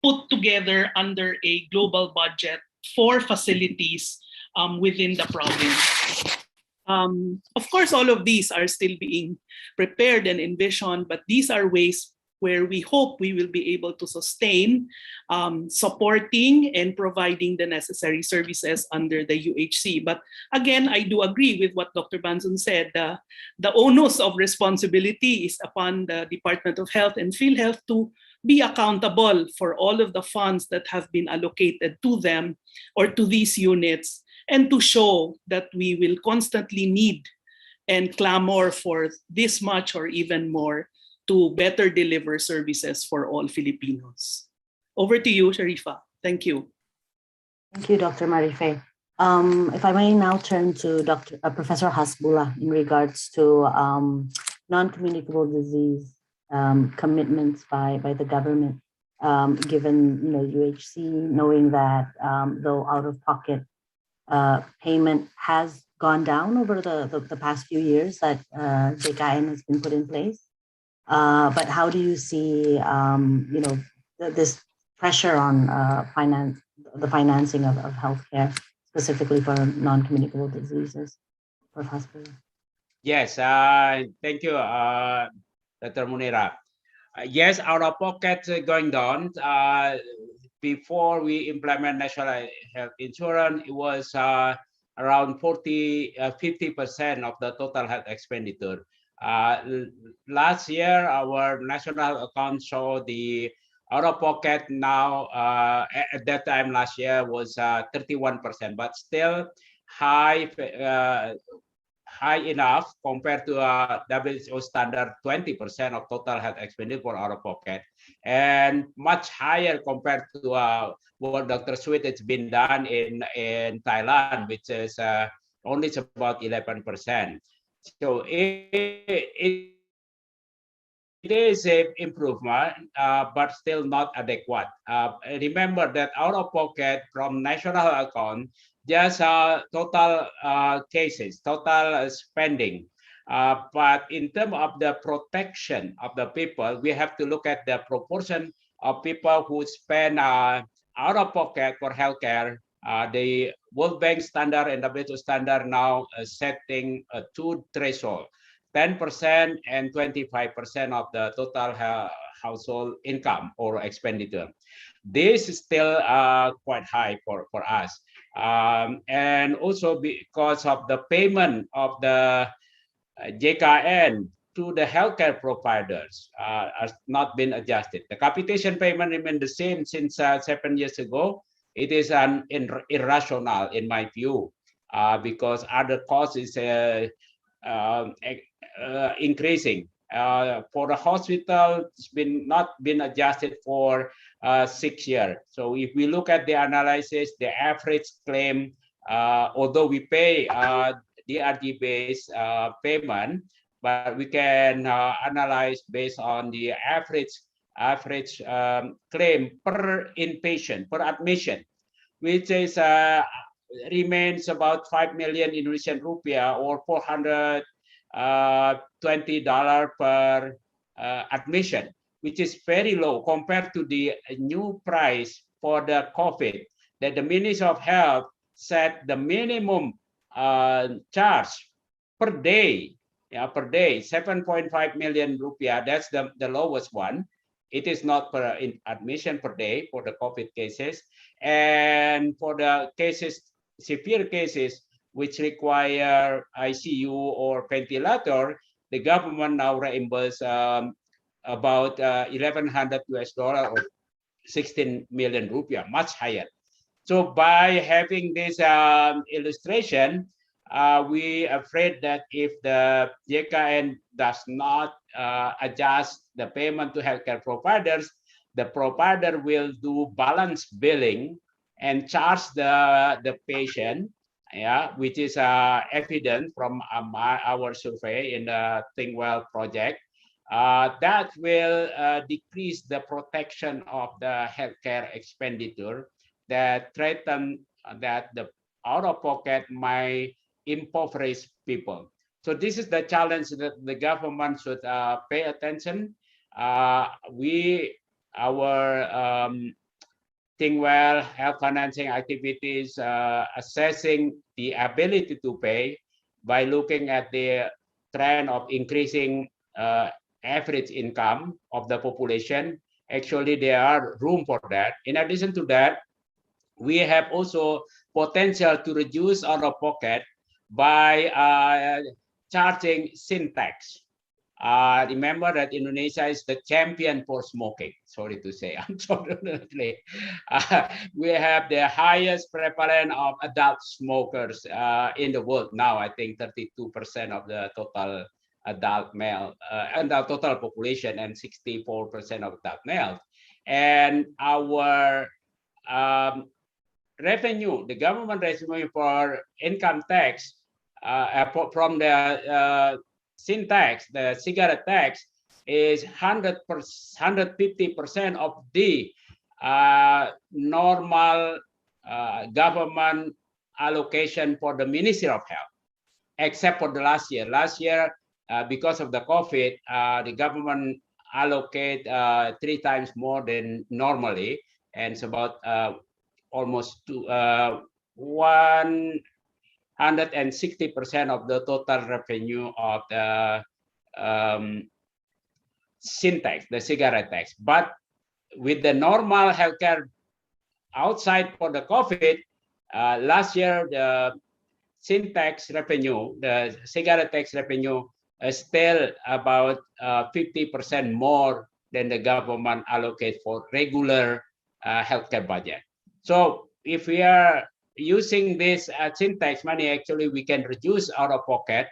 put together under a global budget for facilities within the province. Of course, all of these are still being prepared and envisioned, but these are ways where we hope we will be able to sustain supporting and providing the necessary services under the UHC. But again, I do agree with what Dr. Banzon said. The onus of responsibility is upon the Department of Health and PhilHealth to be accountable for all of the funds that have been allocated to them or to these units, and to show that we will constantly need and clamor for this much or even more to better deliver services for all Filipinos. Over to you, Syarifah. Thank you. Thank you, Dr. Marifeh. If I may now turn to Professor Hasbullah in regards to non-communicable disease commitments by the government, given UHC, knowing that though out-of-pocket payment has gone down over the past few years that JKN has been put in place. But how do you see, this pressure on the financing of healthcare, specifically for non-communicable diseases? Prof. Hasbullah. Yes, thank you, Dr. Munira. Yes, out of pocket going down. Before we implement national health insurance, it was around 50% of the total health expenditure. Last year, our national account showed the out of pocket now, at that time last year was 31%, but still high enough compared to WHO standard 20% of total health expenditure for out of pocket, and much higher compared to what Dr. Suwit has been done in Thailand, which is only about 11%. So it is an improvement, but still not adequate. Remember that out of pocket from national account, just total cases, total spending. But in terms of the protection of the people, we have to look at the proportion of people who spend out of pocket for healthcare. The World Bank standard and WHO standard now setting two thresholds, 10% and 25% of the total household income or expenditure. This is still quite high for us. And also because of the payment of the JKN to the healthcare providers has not been adjusted. The capitation payment remained the same since 7 years ago. It is irrational in my view, because other costs is increasing. For the hospital, it's not been adjusted for 6 years. So if we look at the analysis, the average claim, although we pay DRG-based payment, but we can analyze based on the average claim per inpatient, per admission, which is remains about 5 million Indonesian rupiah or $420 per admission, which is very low compared to the new price for the COVID that the Ministry of Health set the minimum charge per day, per day, 7.5 million rupiah. That's the lowest one. It is not per admission per day for the COVID cases. And for the cases, severe cases, which require ICU or ventilator, the government now reimburse about $1,100 or 16 million rupiah, much higher. So by having this illustration, we are afraid that if the JKN does not adjust the payment to healthcare providers, the provider will do balance billing and charge the patient, which is evident from our survey in the ThinkWell project. That will decrease the protection of the healthcare expenditure that threaten that the out-of-pocket might impoverish people. So this is the challenge that the government should pay attention. Our ThinkWell health financing activities assessing the ability to pay by looking at the trend of increasing average income of the population. Actually, there are room for that. In addition to that, we have also potential to reduce out-of-pocket by charging sin tax. Remember that Indonesia is the champion for smoking. Sorry to say, unfortunately. We have the highest prevalence of adult smokers in the world now. I think 32% of the total adult male and the total population, and 64% of adult male. And our revenue, the government revenue for income tax from the sin tax, the cigarette tax, is 150% of the normal government allocation for the Ministry of Health. except for the last year. Last year, because of the COVID, the government allocate 3 times more than normally, and it's about almost 160% of the total revenue of the sin tax, the cigarette tax. But with the normal healthcare outside for the COVID, last year the sin tax revenue, the cigarette tax revenue, is still about 50% more than the government allocate for regular healthcare budget. So if we are using this sin tax money, actually we can reduce out of pocket,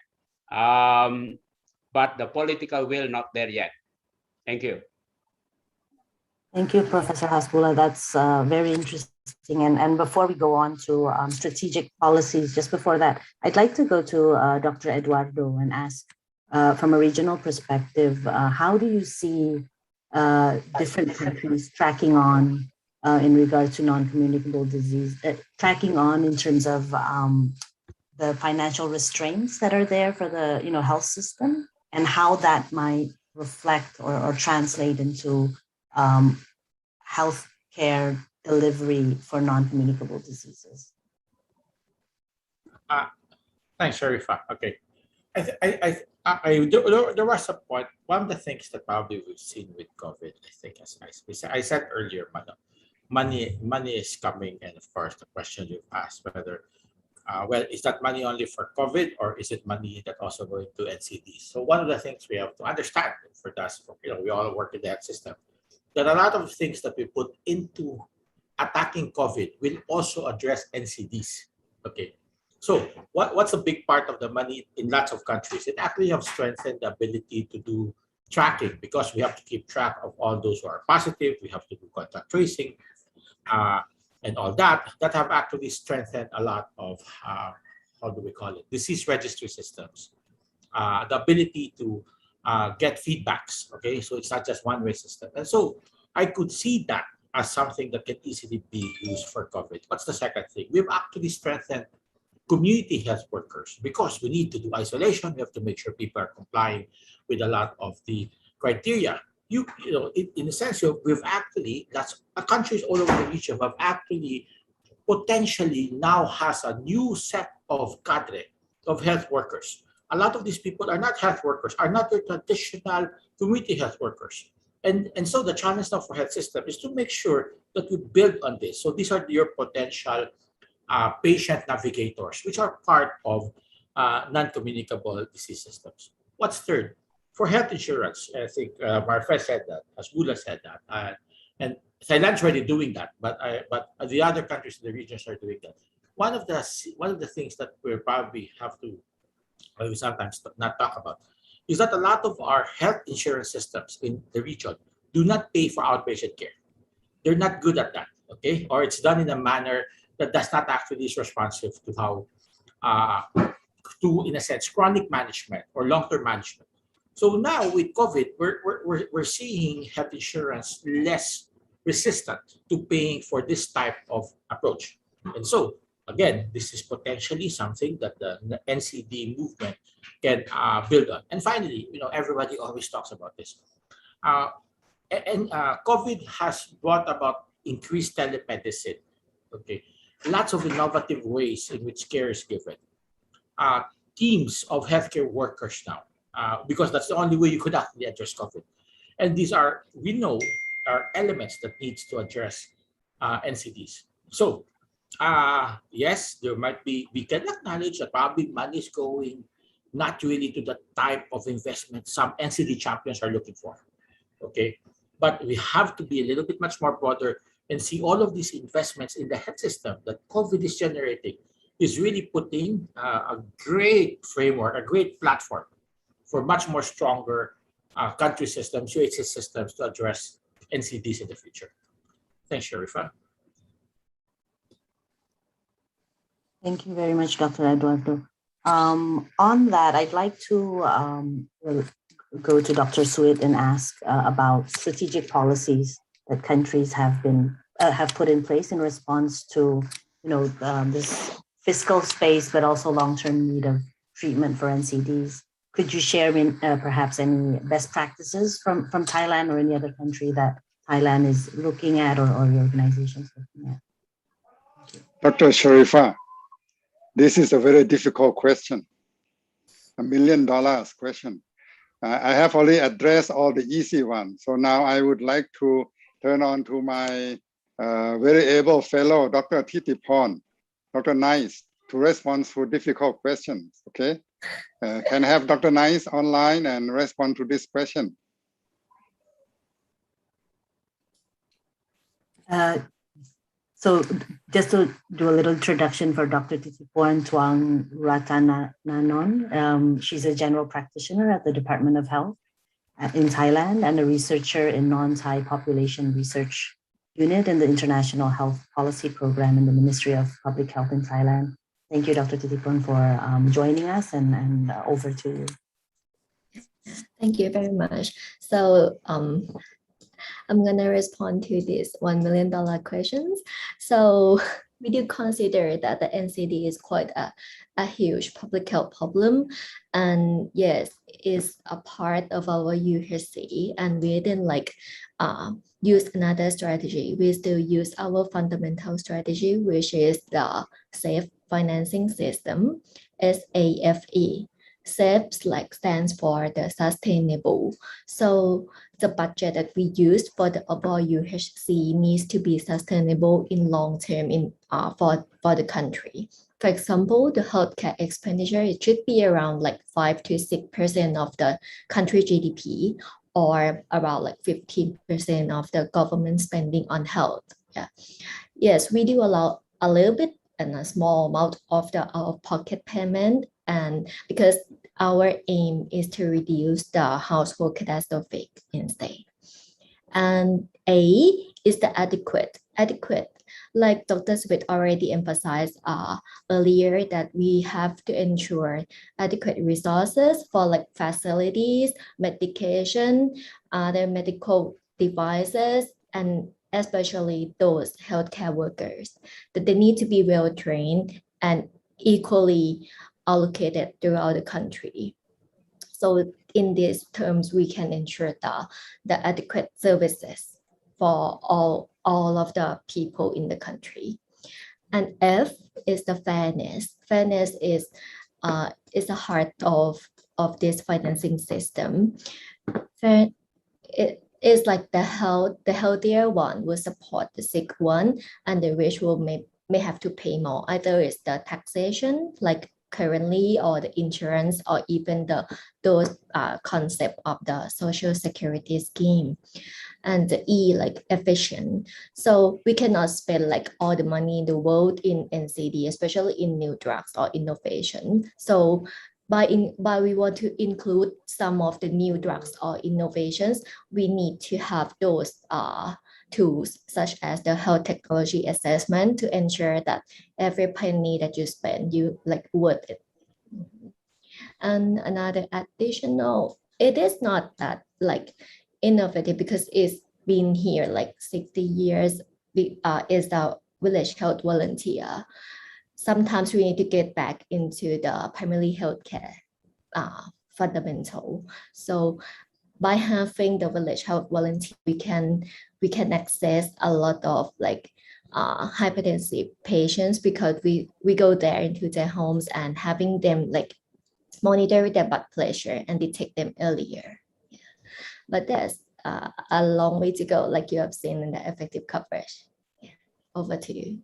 but the political will not there yet. Thank you. Thank you, Professor Hasbullah. That's very interesting. And before we go on to strategic policies, just before that, I'd like to go to Dr. Eduardo and ask, from a regional perspective, how do you see different countries tracking on in regard to non-communicable disease, tracking on in terms of the financial restraints that are there for the health system, and how that might reflect or translate into health care delivery for non-communicable diseases? Thanks, Syarifah. Okay. There was a point, one of the things that probably we've seen with COVID, I think, as I said earlier, money is coming, and of course the question you've asked, whether well, is that money only for COVID, or is it money that also going to NCDs? So one of the things we have to understand for us, we all work in the health system, that a lot of things that we put into attacking COVID will also address NCDs. Okay, so what's a big part of the money in lots of countries? It actually has strengthened the ability to do tracking, because we have to keep track of all those who are positive. We have to do contact tracing and all that have actually strengthened a lot of, how do we call it, disease registry systems. The ability to get feedbacks, okay? So it's not just one-way system. And so I could see that as something that can easily be used for COVID. What's the second thing? We've actually strengthened community health workers, because we need to do isolation. We have to make sure people are complying with a lot of the criteria. In a sense, we've actually, countries all over the region have actually potentially now has a new set of cadre of health workers. A lot of these people are not health workers, are not your traditional community health workers. And so the challenge now for health system is to make sure that we build on this. So these are your potential patient navigators, which are part of non-communicable disease systems. What's third? For health insurance, I think Marfa said that, Hasbullah said that, and Thailand's already doing that, but the other countries in the region are doing that. One of the things that we probably have to sometimes not talk about is that a lot of our health insurance systems in the region do not pay for outpatient care. They're not good at that, okay? Or it's done in a manner that does not actually is responsive to how, in a sense, chronic management or long-term management. So now with COVID, we're seeing health insurance less resistant to paying for this type of approach. And so, again, this is potentially something that the NCD movement can build on. And finally, everybody always talks about this. COVID has brought about increased telemedicine. Okay, lots of innovative ways in which care is given. Teams of healthcare workers now, because that's the only way you could actually address COVID. And these are, we know, are elements that needs to address NCDs. So, yes, there might be, we can acknowledge that probably money is going not really to the type of investment some NCD champions are looking for, okay? But we have to be a little bit much more broader and see all of these investments in the health system that COVID is generating is really putting a great framework, a great platform for much more stronger country systems, UHS systems to address NCDs in the future. Thanks, Syarifah. Thank you very much, Dr. Eduardo. On that, I'd like to go to Dr. Suwit and ask about strategic policies that countries have put in place in response to this fiscal space, but also long-term need of treatment for NCDs. Could you share perhaps any best practices from Thailand or any other country that Thailand is looking at or your organization is looking at? Dr. Syarifah, this is a very difficult question, $1 million question. I have already addressed all the easy ones. So now I would like to turn on to my very able fellow, Dr. Titiporn, Dr. Nice, to respond to difficult questions, okay? Can I have Dr. Nice online and respond to this question? So just to do a little introduction for Dr. Titiporn Tuang Ratananon. She's a general practitioner at the Department of Health in Thailand and a researcher in non-Thai population research unit in the International Health Policy Program in the Ministry of Public Health in Thailand. Thank you, Dr. Titiporn, for joining us and over to you. Thank you very much. So I'm going to respond to these $1 million questions. So we do consider that the NCD is quite a huge public health problem. And yes, it's a part of our UHC. And we didn't use another strategy. We still use our fundamental strategy, which is the safe financing system, SAFE. SAFE stands for the sustainable. So the budget that we use for the overall UHC needs to be sustainable in long term for the country. For example, the healthcare expenditure, it should be around 5 to 6% of the country GDP, or around 15% of the government spending on health. Yeah. Yes, we do allow a little bit and a small amount of the out-of-pocket payment, and because our aim is to reduce the household catastrophic instead. And A is the adequate. Like Dr. Suwit already emphasized earlier, that we have to ensure adequate resources for facilities, medication, other medical devices, and especially those healthcare workers, that they need to be well trained and equally allocated throughout the country. So in these terms, we can ensure the adequate services for all of the people in the country. And F is the fairness. Fairness is the heart of this financing system. It is the healthier one will support the sick one, and the rich will may have to pay more. Either it's the taxation, currently, or the insurance, or even those concept of the social security scheme. And the E, efficient. So we cannot spend all the money in the world in NCD, especially in new drugs or innovation. So by we want to include some of the new drugs or innovations, we need to have those tools such as the health technology assessment to ensure that every penny that you spend, you worth it. And another additional, it is not that innovative, because it's been here 60 years, is the village health volunteer. Sometimes we need to get back into the primary healthcare fundamental. So by having the village health volunteer, we can access a lot of hypertensive patients, because we go there into their homes and having them monitor their blood pressure and detect them earlier. Yeah. But there's a long way to go, like you have seen in the effective coverage. Yeah. Over to you.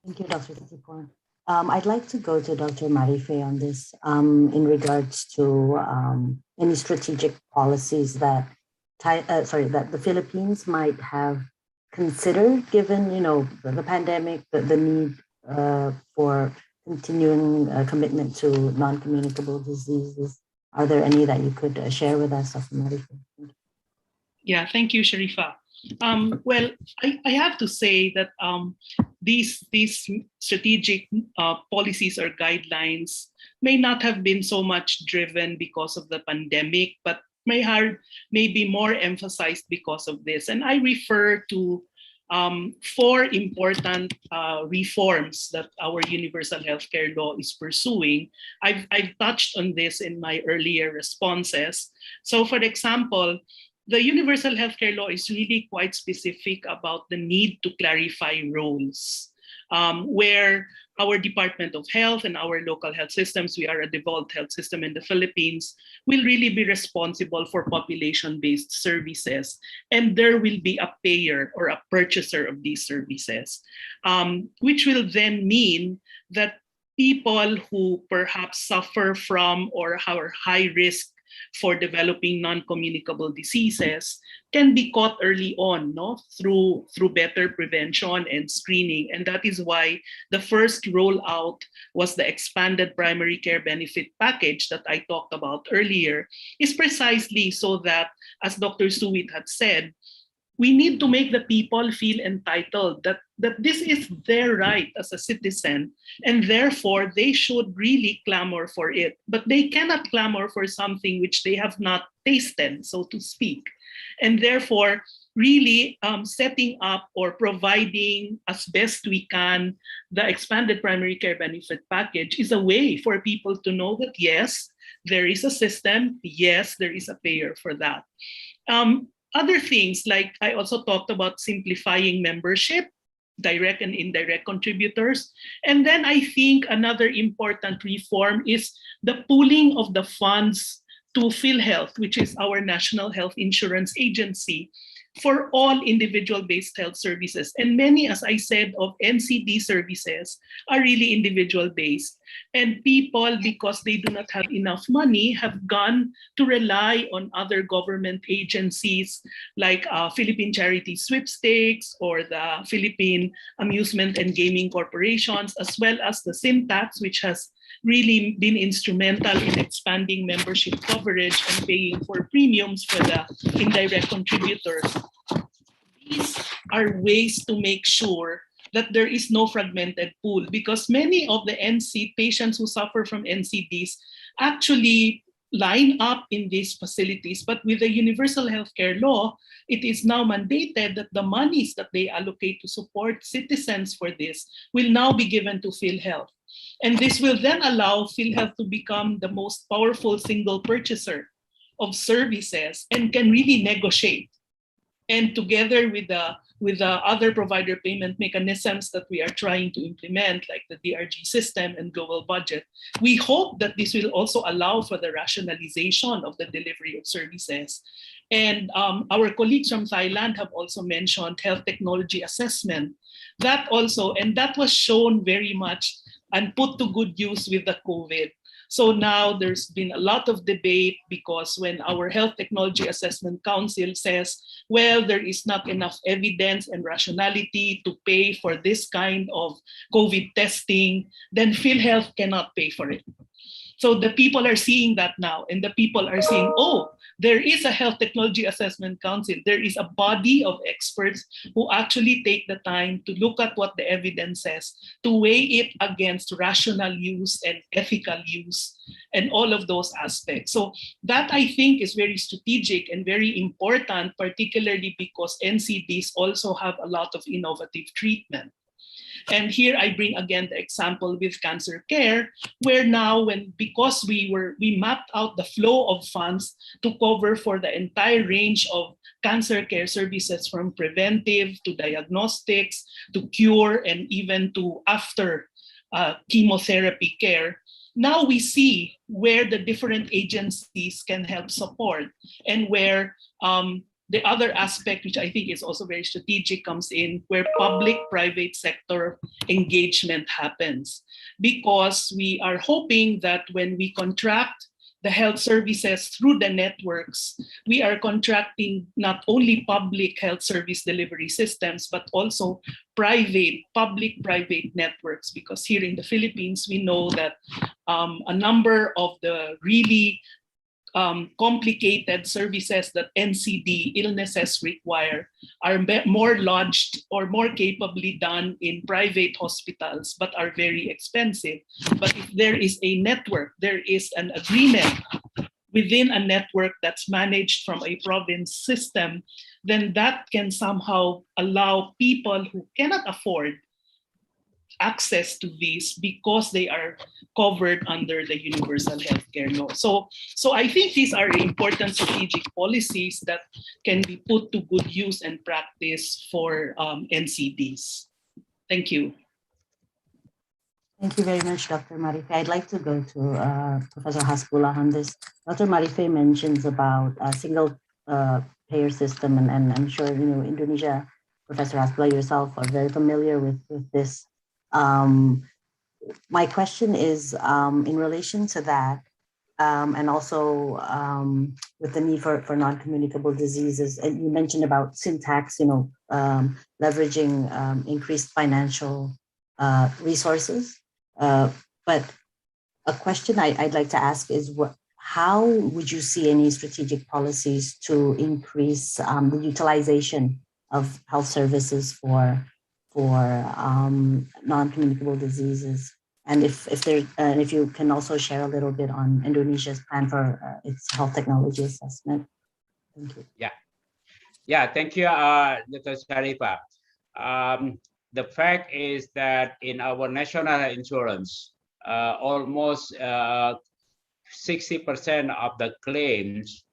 Thank you, Dr. Titiporn. I'd like to go to Dr. Syarifah on this in regards to any strategic policies that that the Philippines might have considered, given the pandemic, the need for continuing commitment to non-communicable diseases. Are there any that you could share with us, Dr. Syarifah? Yeah, thank you, Syarifah. Well, I have to say that these strategic policies or guidelines may not have been so much driven because of the pandemic, but may be more emphasized because of this. And I refer to 4 important reforms that our universal healthcare law is pursuing. I've touched on this in my earlier responses. So for example, the universal healthcare law is really quite specific about the need to clarify roles, where our Department of Health and our local health systems, we are a devolved health system in the Philippines, will really be responsible for population-based services. And there will be a payer or a purchaser of these services, which will then mean that people who perhaps suffer from or are high risk for developing non-communicable diseases can be caught early on, through better prevention and screening. And that is why the first rollout was the expanded primary care benefit package that I talked about earlier, is precisely so that, as Dr. Suwit had said, we need to make the people feel entitled, that this is their right as a citizen, and therefore they should really clamor for it. But they cannot clamor for something which they have not tasted, so to speak. And therefore, really setting up or providing as best we can the expanded primary care benefit package is a way for people to know that, yes, there is a system, yes, there is a payer for that. Other things, like I also talked about simplifying membership, direct and indirect contributors. And then I think another important reform is the pooling of the funds to PhilHealth, which is our national health insurance agency, for all individual-based health services. And many, as I said, of NCD services are really individual-based. And people, because they do not have enough money, have gone to rely on other government agencies like Philippine Charity Sweepstakes or the Philippine Amusement and Gaming Corporations, as well as the Syntax, which has really been instrumental in expanding membership coverage and paying for premiums for the indirect contributors. These are ways to make sure that there is no fragmented pool, because many of the NC patients who suffer from NCDs actually line up in these facilities. But with the universal healthcare law, it is now mandated that the monies that they allocate to support citizens for this will now be given to PhilHealth. And this will then allow PhilHealth to become the most powerful single purchaser of services and can really negotiate. And together with the other provider payment mechanisms that we are trying to implement, like the DRG system and global budget, we hope that this will also allow for the rationalization of the delivery of services. And our colleagues from Thailand have also mentioned health technology assessment. That also, and that was shown very much and put to good use with the COVID. So now there's been a lot of debate, because when our Health Technology Assessment Council says, well, there is not enough evidence and rationality to pay for this kind of COVID testing, then PhilHealth cannot pay for it. So the people are seeing that now, and the people are saying, oh, there is a Health Technology Assessment Council. There is a body of experts who actually take the time to look at what the evidence says, to weigh it against rational use and ethical use, and all of those aspects. So that, I think, is very strategic and very important, particularly because NCDs also have a lot of innovative treatment. And here I bring again the example with cancer care, where now because we mapped out the flow of funds to cover for the entire range of cancer care services, from preventive to diagnostics to cure and even to after chemotherapy care. Now we see where the different agencies can help support, and where the other aspect, which I think is also very strategic, comes in, where public-private sector engagement happens. Because we are hoping that when we contract the health services through the networks, we are contracting not only public health service delivery systems, but also public-private networks. Because here in the Philippines, we know that a number of the really complicated services that NCD illnesses require are more lodged or more capably done in private hospitals, but are very expensive. But if there is a network, there is an agreement within a network that's managed from a province system, then that can somehow allow people who cannot afford access to these because they are covered under the universal healthcare law. So I think these are important strategic policies that can be put to good use and practice for NCDs. Thank you. Thank you very much, Dr. Marife. I'd like to go to Professor Hasbullah on this. Dr. Marife mentions about a single payer system, and I'm sure Indonesia, Professor Hasbullah, yourself are very familiar with this. My question is in relation to that, and also with the need for non-communicable diseases. And you mentioned about syntax, leveraging increased financial resources. But a question I'd like to ask is, how would you see any strategic policies to increase the utilization of health services for non-communicable diseases? And if you can also share a little bit on Indonesia's plan for its health technology assessment. Thank you. Yeah. Thank you, Dr. Syarifah. The fact is that in our national insurance, almost 60% of the claims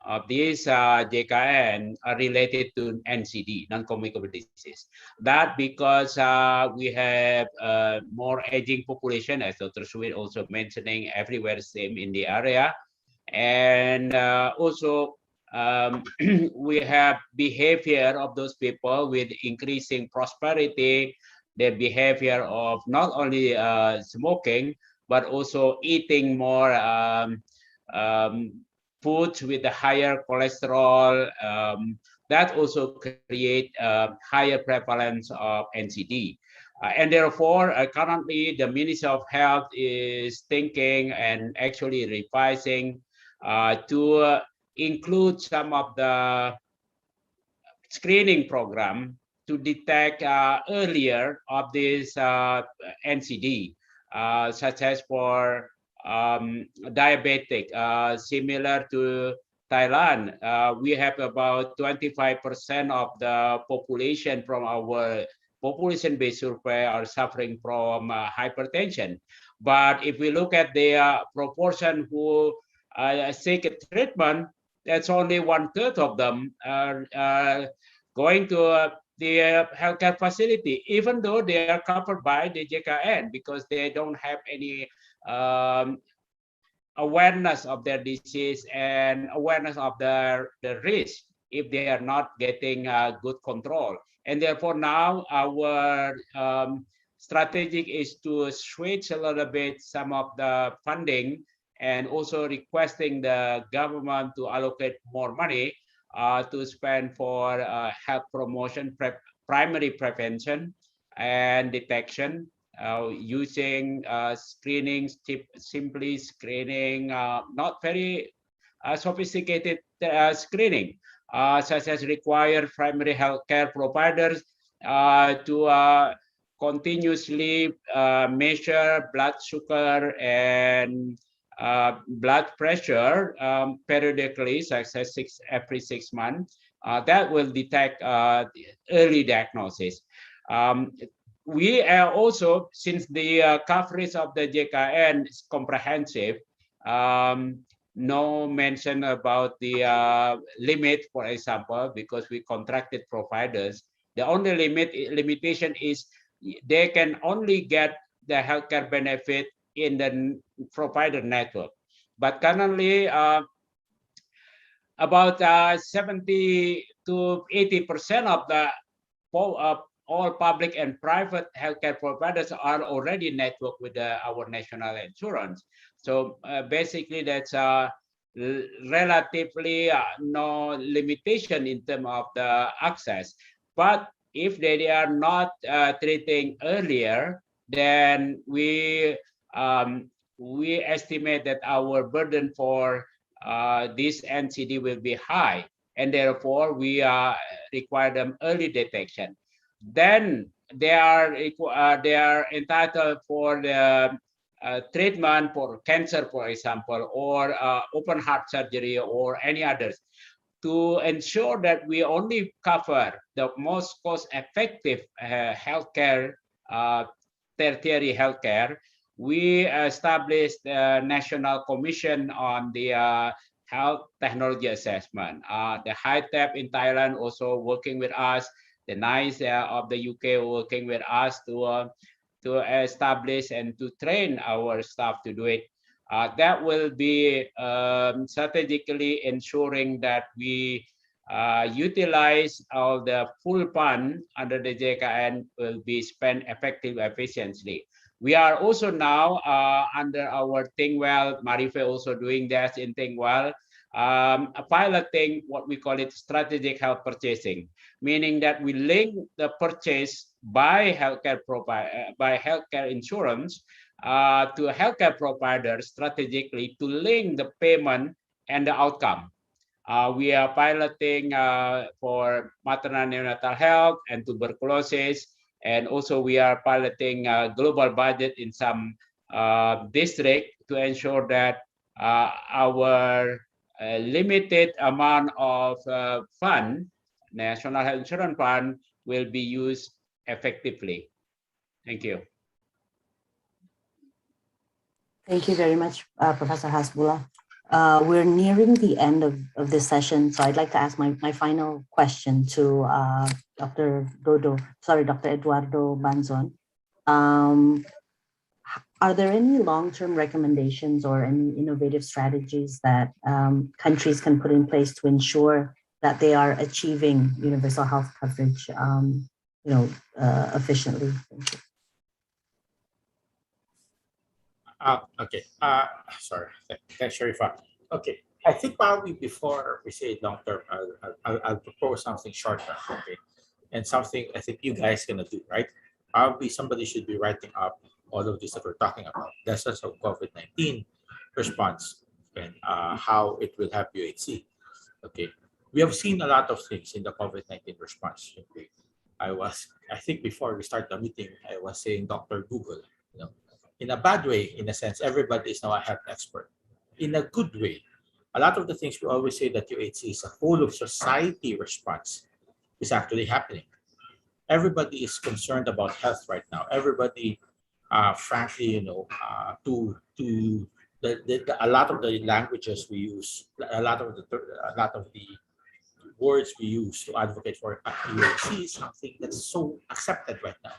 of these JKN are related to NCD, non-communicable disease. That because we have more aging population, as Dr. Suwit also mentioning, everywhere same in the area. And also we have behavior of those people with increasing prosperity, their behavior of not only smoking, but also eating more foods with the higher cholesterol. That also create higher prevalence of NCD. And therefore, currently the Ministry of Health is thinking and actually revising to include some of the screening program to detect earlier of this NCD, such as for diabetic, similar to Thailand. We have about 25% of the population from our population-based survey are suffering from hypertension. But if we look at the proportion who seek a treatment, that's only 1/3 of them are going to the healthcare facility, even though they are covered by the JKN, because they don't have any awareness of their disease and awareness of the risk if they are not getting good control. And therefore now our strategic is to switch a little bit some of the funding, and also requesting the government to allocate more money to spend for health promotion, primary prevention and detection, using screening, simply screening, not very sophisticated screening, such as require primary healthcare providers to continuously measure blood sugar and blood pressure periodically, such as every 6 months. That will detect early diagnosis. We are also, since the coverage of the JKN is comprehensive, no mention about the limit, for example, because we contracted providers. The only limitation is they can only get the healthcare benefit in the provider network. But currently, about 70 to 80% of the all public and private healthcare providers are already networked with our national insurance. So basically, that's relatively no limitation in terms of the access. But if they are not treating earlier, then we estimate that our burden for this NCD will be high, and therefore we require them early detection. Then they are entitled for the treatment for cancer, for example, or open heart surgery or any others. to ensure that we only cover the most cost-effective healthcare, tertiary healthcare, we established a National Commission on the Health Technology Assessment. The HITEP in Thailand also working with us, the NICE of the UK working with us to establish and to train our staff to do it. That will be strategically ensuring that we utilize all the full fund under the JKN will be spent effectively, efficiently. We are also now under our ThinkWell, Syarifah also doing that in ThinkWell, piloting what we call it strategic health purchasing, meaning that we link the purchase by healthcare insurance to a healthcare provider strategically to link the payment and the outcome. We are piloting for maternal neonatal health and tuberculosis, and also we are piloting global budget in some district to ensure that our limited amount of fund, National Health Insurance Fund, will be used effectively. Thank you. Thank you very much, Professor Hasbullah. We're nearing the end of this session, so I'd like to ask my final question to Dr. Eduardo Banzon. Are there any long-term recommendations or any innovative strategies that countries can put in place to ensure that they are achieving universal health coverage, efficiently? Thank you. Okay. Sorry. Thanks, Syarifah. Okay. I think probably before we say long term, I'll propose something short term. Okay. And something I think you guys gonna do, right? Probably somebody should be writing up all of this that we're talking about. Lessons of COVID-19 response and how it will help UHC. Okay. We have seen a lot of things in the COVID-19 response. Okay. I think before we start the meeting, I was saying Dr. Google, in a bad way, in a sense, everybody is now a health expert. In a good way, a lot of the things we always say that UHC is a whole of society response is actually happening. Everybody is concerned about health right now. Everybody, frankly, a lot of the languages we use, a lot of the words we use to advocate for UHC is something that's so accepted right now.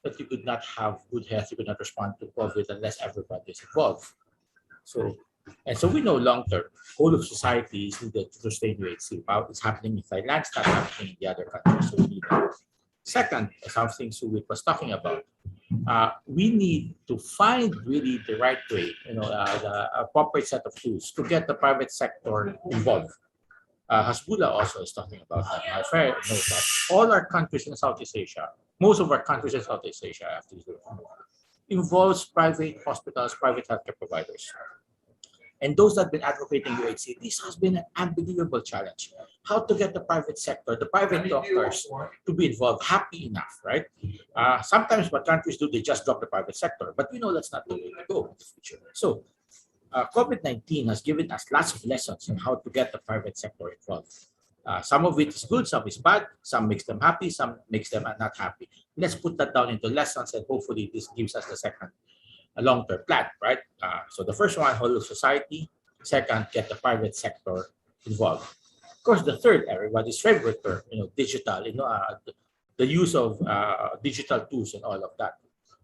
That you could not have good health, you could not respond to COVID unless everybody is involved. So we know long term, whole of society is needed to sustain UHC. It's happening in Thailand, it's not happening in the other countries. So we need that. Second, something Suwit was talking about, we need to find really the right way, the appropriate set of tools to get the private sector involved. Hasbullah also is talking about that. My friend knows that all our countries in Southeast Asia, most of our countries in Southeast Asia after involves private hospitals, private healthcare providers. And those that have been advocating UHC, this has been an unbelievable challenge. How to get the private sector, the private doctors to be involved, happy enough, right? Sometimes what countries do, they just drop the private sector, but we know that's not the way to go in the future. So COVID-19 has given us lots of lessons on how to get the private sector involved. Some of it is good, some is bad, some makes them happy, some makes them not happy. Let's put that down into lessons and hopefully this gives us the second long-term plan, right? So the first one, whole of society. Second, get the private sector involved. Of course, the third, everybody's favorite term, digital, the use of digital tools and all of that.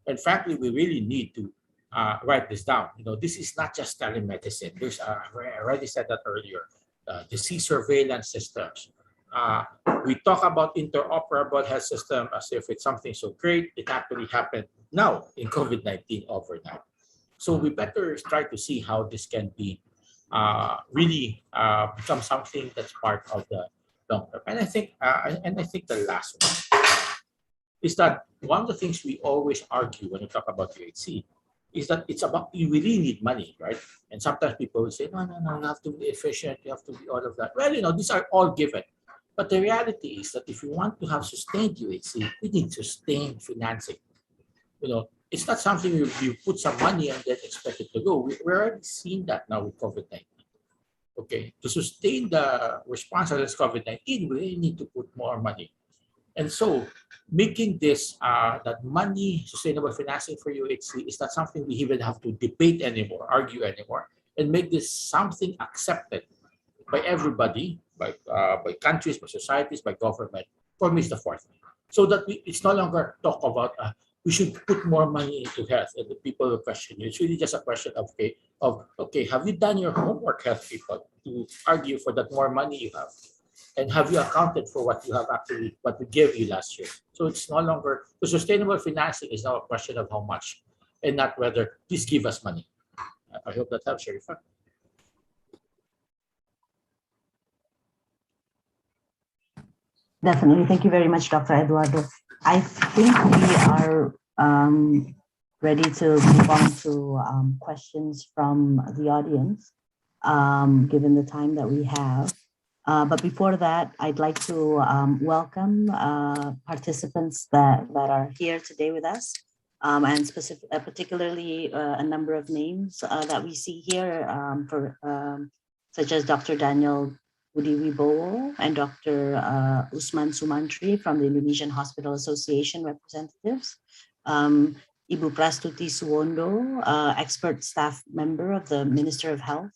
And frankly, we really need to write this down. This is not just telemedicine. I already said that earlier. Disease surveillance systems. We talk about interoperable health system as if it's something so great. It actually happened now in COVID-19 overnight. So we better try to see how this can be really become something that's part of the long term. And I think the last one is that one of the things we always argue when we talk about UHC is that it's about, you really need money, right? And sometimes people will say, no, you have to be efficient, you have to be all of that. Well, these are all given. But the reality is that if you want to have sustained UHC, we need sustained financing. It's not something you put some money and then expect it to go. We're already seeing that now with COVID-19. okay, to sustain the response against COVID-19, we need to put more money. And so making this, that money, sustainable financing for you, it's not something we even have to debate anymore, argue anymore, and make this something accepted by everybody, by countries, by societies, by government, for me is the fourth. So that it's no longer talk about we should put more money into health, and the people will question you. It's really just a question of okay, have you done your homework, health people, to argue for that more money you have? And have you accounted for what you have actually, what we gave you last year? So it's no longer, the sustainable financing is now a question of how much and not whether, please give us money. I hope that helps, Syarifah. Definitely. Thank you very much, Dr. Eduardo. I think we are ready to move on to questions from the audience, given the time that we have. But before that, I'd like to welcome participants that are here today with us, and particularly a number of names that we see here, such as Dr. Daniel Budi Wibowo and Dr. Usman Sumantri from the Indonesian Hospital Association representatives, Ibu Prastuti Suwondo, expert staff member of the Minister of Health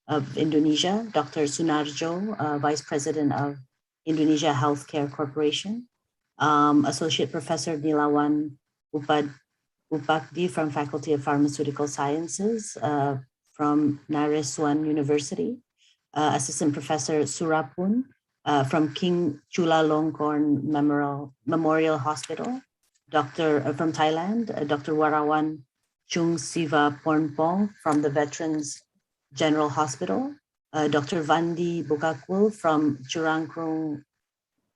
of Indonesia, Dr. Sunarjo, Vice President of Indonesia Healthcare Corporation, Associate Professor Nilawan Upakdi from Faculty of Pharmaceutical Sciences from Naresuan University, Assistant Professor Surapun from King Chulalongkorn Memorial Hospital, from Thailand, Dr. Warawan Chung Siva Pornpong from the Veterans General Hospital, Dr. Vandi Bukakul from Churangkrung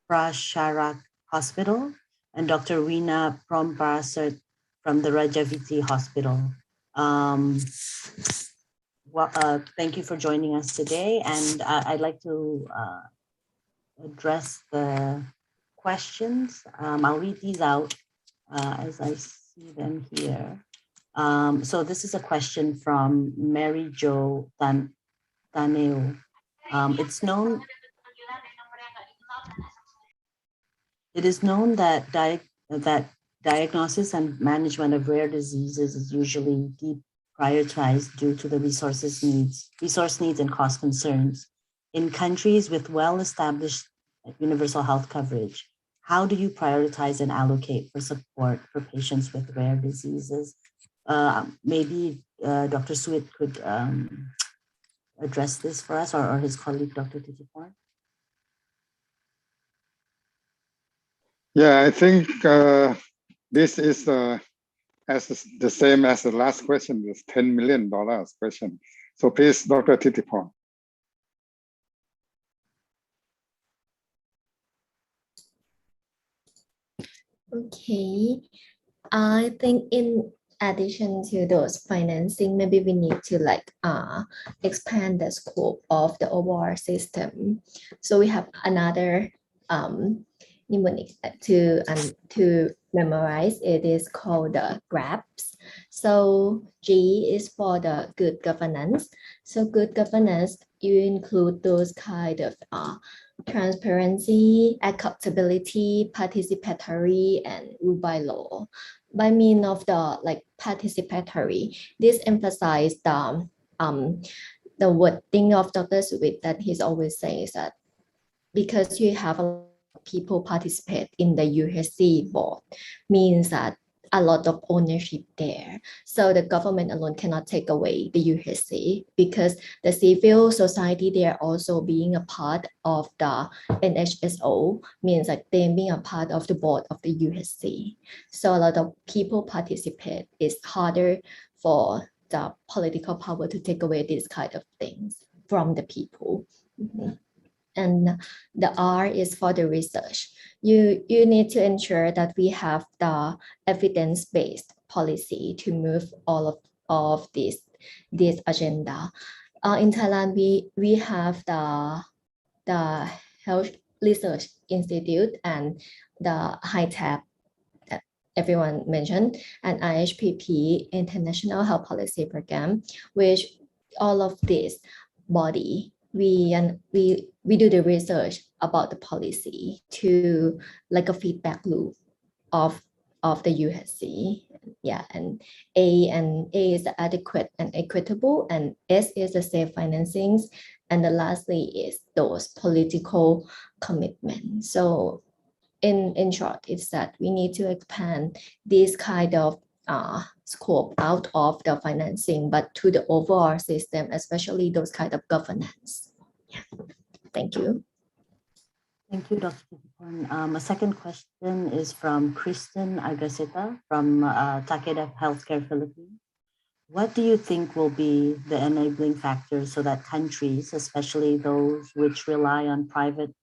Prasharak Hospital, and Dr. Wina Promprasert from the Rajaviti Hospital. Thank you for joining us today, and I'd like to address the questions. I'll read these out as I see them here. So this is a question from Mary Jo Taneo. It is known that diagnosis and management of rare diseases is usually deprioritized due to the resource needs and cost concerns. In countries with well-established universal health coverage, how do you prioritize and allocate for support for patients with rare diseases? Maybe Dr. Suwit could address this for us, or his colleague, Dr. Titiporn. Yeah, I think this is the same as the last question, this $10 million question. So please, Dr. Titiporn. Okay, I think in addition to those financing, maybe we need to expand the scope of the overall system. So we have another mnemonic to memorize. It is called the GRAPS. So G is for the good governance. So good governance, you include those kind of transparency, accountability, participatory, and rule by law. By means of the participatory, this emphasize the wording of Dr. Suwit that he's always says that because you have a lot of people participate in the UHC board, means that a lot of ownership there. So the government alone cannot take away the UHC because the civil society, they are also being a part of the NHSO, means like they being a part of the board of the UHC. So a lot of people participate. It's harder for the political power to take away these kind of things from the people. Mm-hmm. And the R is for the research. You need to ensure that we have the evidence-based policy to move all of this agenda. In Thailand, we have the Health Research Institute and the HITAP that everyone mentioned, and IHPP, International Health Policy Program, which all of this body we do the research about the policy to like a feedback loop of the UHC. Yeah, and A is the adequate and equitable, and S is the safe financings, and the lastly is those political commitments. So in short, it's that we need to expand this kind of scope out of the financing, but to the overall system, especially those kind of governance. Yeah. Thank you. Thank you, Dr. Titikon. A second question is from Kristen Agaseta from Takeda Healthcare Philippines. What do you think will be the enabling factors so that countries, especially those which rely on private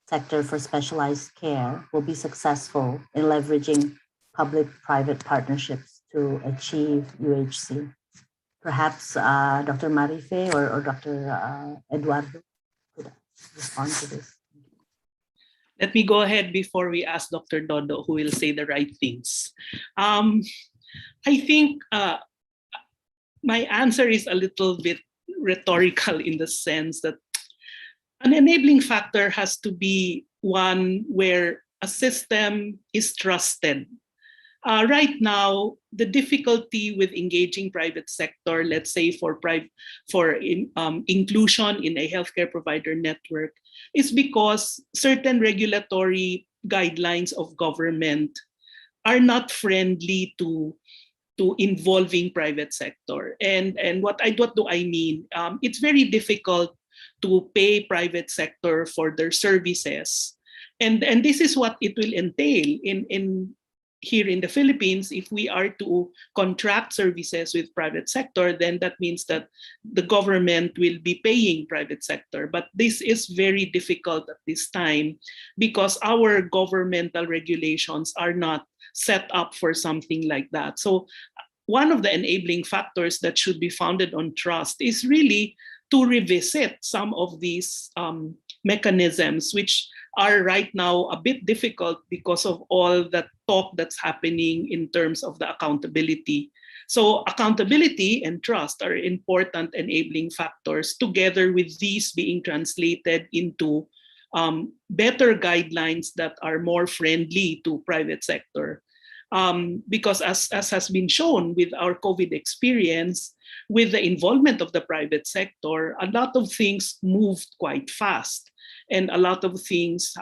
sector for specialized care, will be successful in leveraging public-private partnerships to achieve UHC? Perhaps Dr. Marife or Dr. Eduardo could respond to this. Let me go ahead before we ask Dr. Dodo, who will say the right things. I think my answer is a little bit rhetorical in the sense that an enabling factor has to be one where a system is trusted. Right now, the difficulty with engaging private sector, let's say for inclusion in a healthcare provider network, is because certain regulatory guidelines of government are not friendly to involving private sector. And what do I mean? It's very difficult to pay private sector for their services. And this is what it will entail in here in the Philippines. If we are to contract services with private sector, then that means that the government will be paying private sector. But this is very difficult at this time because our governmental regulations are not set up for something like that. So one of the enabling factors that should be founded on trust is really to revisit some of these mechanisms, which are right now a bit difficult because of all the talk that's happening in terms of the accountability. So accountability and trust are important enabling factors, together with these being translated into better guidelines that are more friendly to private sector. Because as has been shown with our COVID experience, with the involvement of the private sector, a lot of things moved quite fast and a lot of things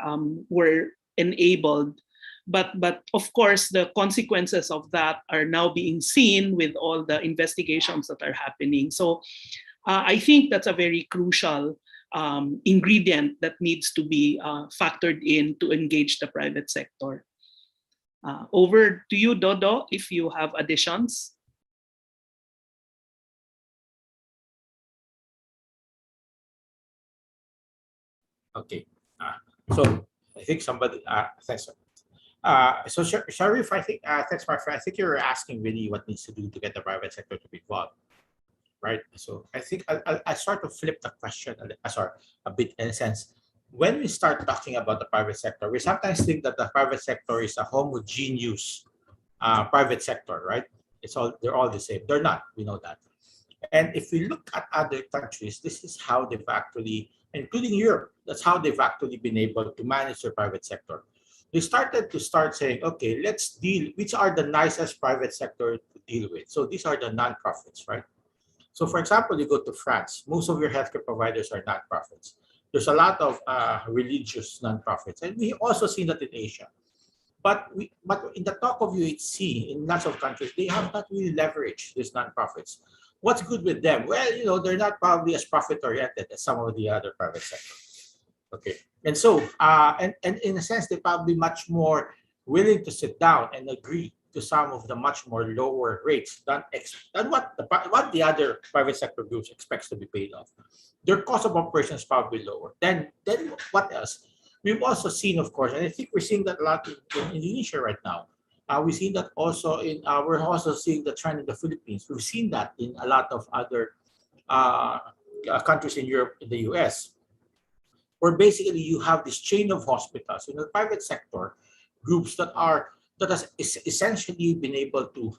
were enabled. But of course, the consequences of that are now being seen with all the investigations that are happening. So I think that's a very crucial ingredient that needs to be factored in to engage the private sector. Over to you, Dodo, if you have additions. Okay, so I think somebody, thanks. So Syarifah, I think, thanks, my friend. I think you're asking really what needs to do to get the private sector to be involved, right? So I think I sort of flip the question, a bit in a sense. When we start talking about the private sector, we sometimes think that the private sector is a homogeneous private sector, right? They're all the same. They're not. We know that. And if we look at other countries, this is how they've actually, including Europe, that's how they've actually been able to manage their private sector. They started saying, okay, let's deal, which are the nicest private sector to deal with. So these are the nonprofits, right? So for example, you go to France, most of your healthcare providers are nonprofits. There's a lot of religious nonprofits, and we also see that in Asia. But in the talk of UHC, in lots of countries, they have not really leveraged these nonprofits. What's good with them? Well, they're not probably as profit-oriented as some of the other private sectors. Okay, and so, and in a sense, they're probably much more willing to sit down and agree to some of the much more lower rates than what the other private sector groups expects to be paid off. Their cost of operation is probably lower. Then what else? We've also seen, of course, and I think we're seeing that a lot in Indonesia right now. We've seen that also we're also seeing the trend in the Philippines. We've seen that in a lot of other countries in Europe, in the US, where basically you have this chain of hospitals in the private sector, groups that has essentially been able to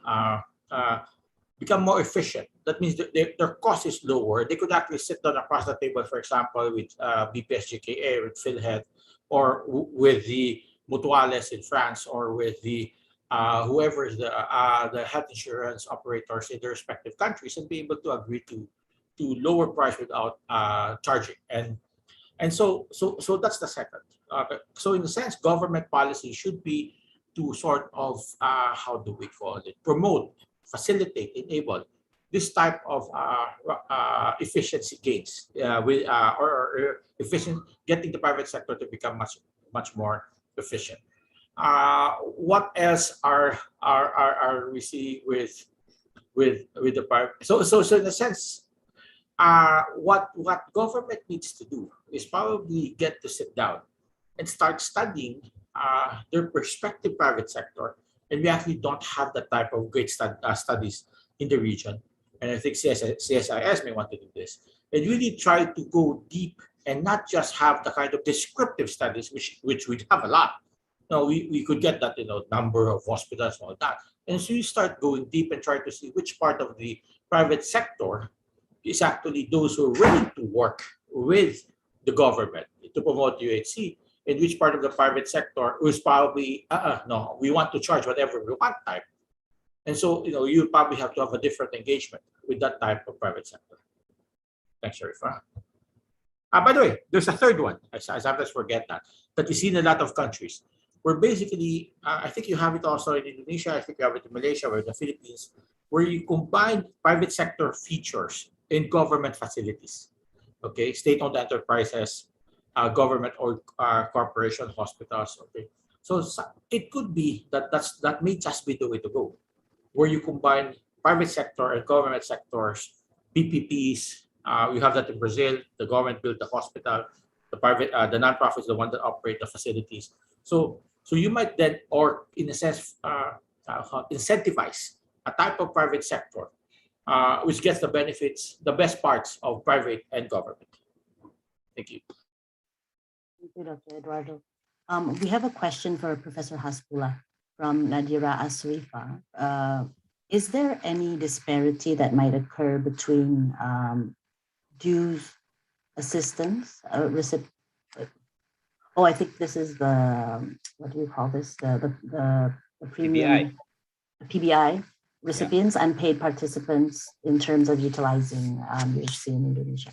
become more efficient. That means their cost is lower. They could actually sit down across the table, for example, with BPSGKA, with PhilHealth, or with the Mutuales in France, or with the whoever is the health insurance operators in their respective countries, and be able to agree to lower price without charging. And so that's the second. So in a sense, government policy should be to sort of how do we call it, promote, facilitate, enable this type of efficiency gains or efficient, getting the private sector to become much more efficient. What else are we see with the private? So in a sense, what government needs to do is probably get to sit down and start studying their prospective private sector. And we actually don't have that type of great studies in the region. And I think CSIS may want to do this and really try to go deep and not just have the kind of descriptive studies, which we have a lot. No, we could get that, number of hospitals and all that. And so you start going deep and try to see which part of the private sector is actually those who are willing to work with the government to promote UHC, and which part of the private sector is probably, no, we want to charge whatever we want type. And so, you probably have to have a different engagement with that type of private sector. Thanks, Syarifah. By the way, there's a third one, I sometimes forget that we see in a lot of countries, where basically, I think you have it also in Indonesia, I think you have it in Malaysia or in the Philippines, where you combine private sector features in government facilities, okay, state-owned enterprises, government or corporation hospitals, okay. So it could be that may just be the way to go, where you combine private sector and government sectors, PPPs. We have that in Brazil. The government built the hospital, the private, the nonprofits, the one that operate the facilities. So you might then, or in a sense, incentivize a type of private sector, which gets the benefits, the best parts of private and government. Thank you. Thank you, Dr. Eduardo. We have a question for Professor Hasbullah from Nadira Syarifah. Is there any disparity that might occur between dues assistance, I think this is the, what do you call this? The premium, PBI recipients and paid participants in terms of utilizing UHC in Indonesia?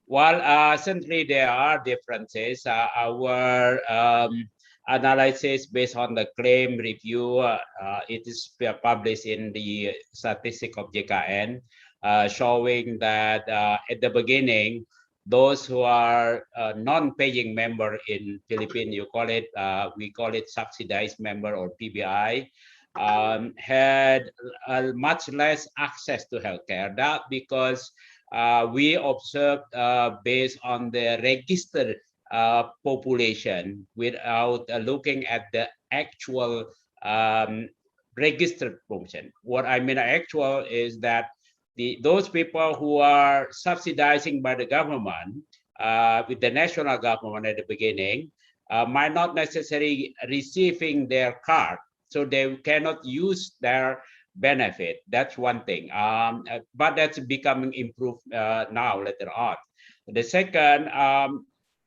Well, certainly there are differences. Our analysis based on the claim review, it is published in the statistic of JKN, showing that at the beginning, those who are non-paying member in Philippines, we call it subsidized member or PBI, had much less access to healthcare. That because we observed based on the registered population without looking at the actual registered population. What I mean actual is that those people who are subsidizing by the government, with the national government at the beginning, might not necessarily receiving their card, so they cannot use their benefit. That's one thing, but that's becoming improved now later on. The second,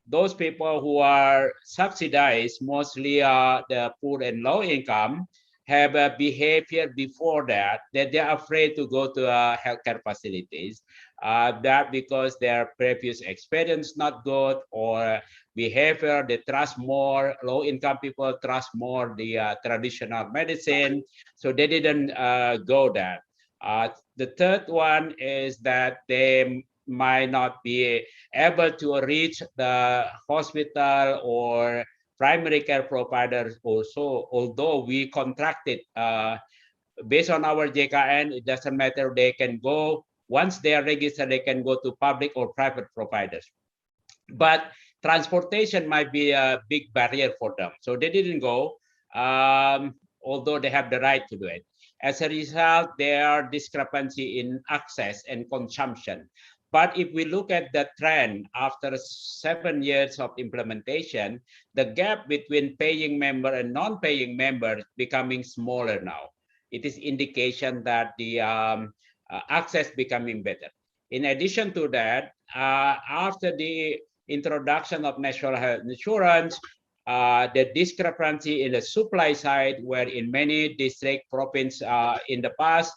those people who are subsidized, mostly the poor and low income, have a behavior before that they're afraid to go to healthcare facilities. That because their previous experience not good, or behavior, they trust more, low income people trust more the traditional medicine, so they didn't go there. The third one is that they might not be able to reach the hospital or primary care providers also, although we contracted based on our JKN, it doesn't matter, they can go, once they are registered, they can go to public or private providers. But transportation might be a big barrier for them. So they didn't go, although they have the right to do it. As a result, there are discrepancy in access and consumption. But if we look at the trend after 7 years of implementation, the gap between paying member and non-paying member is becoming smaller now. it is indication that the access becoming better. In addition to that, after the introduction of national health insurance, the discrepancy in the supply side, where in many district province in the past,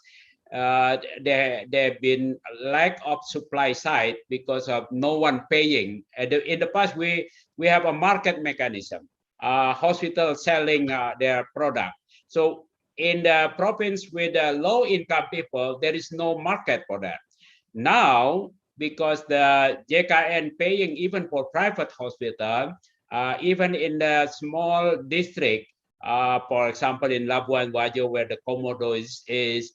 there have been lack of supply side because of no one paying. In the past, we have a market mechanism, hospitals selling their product. So in the province with low income people, there is no market for that. Now, because the JKN paying even for private hospital, even in the small district, for example, in Labuan Bajo, where the Komodo is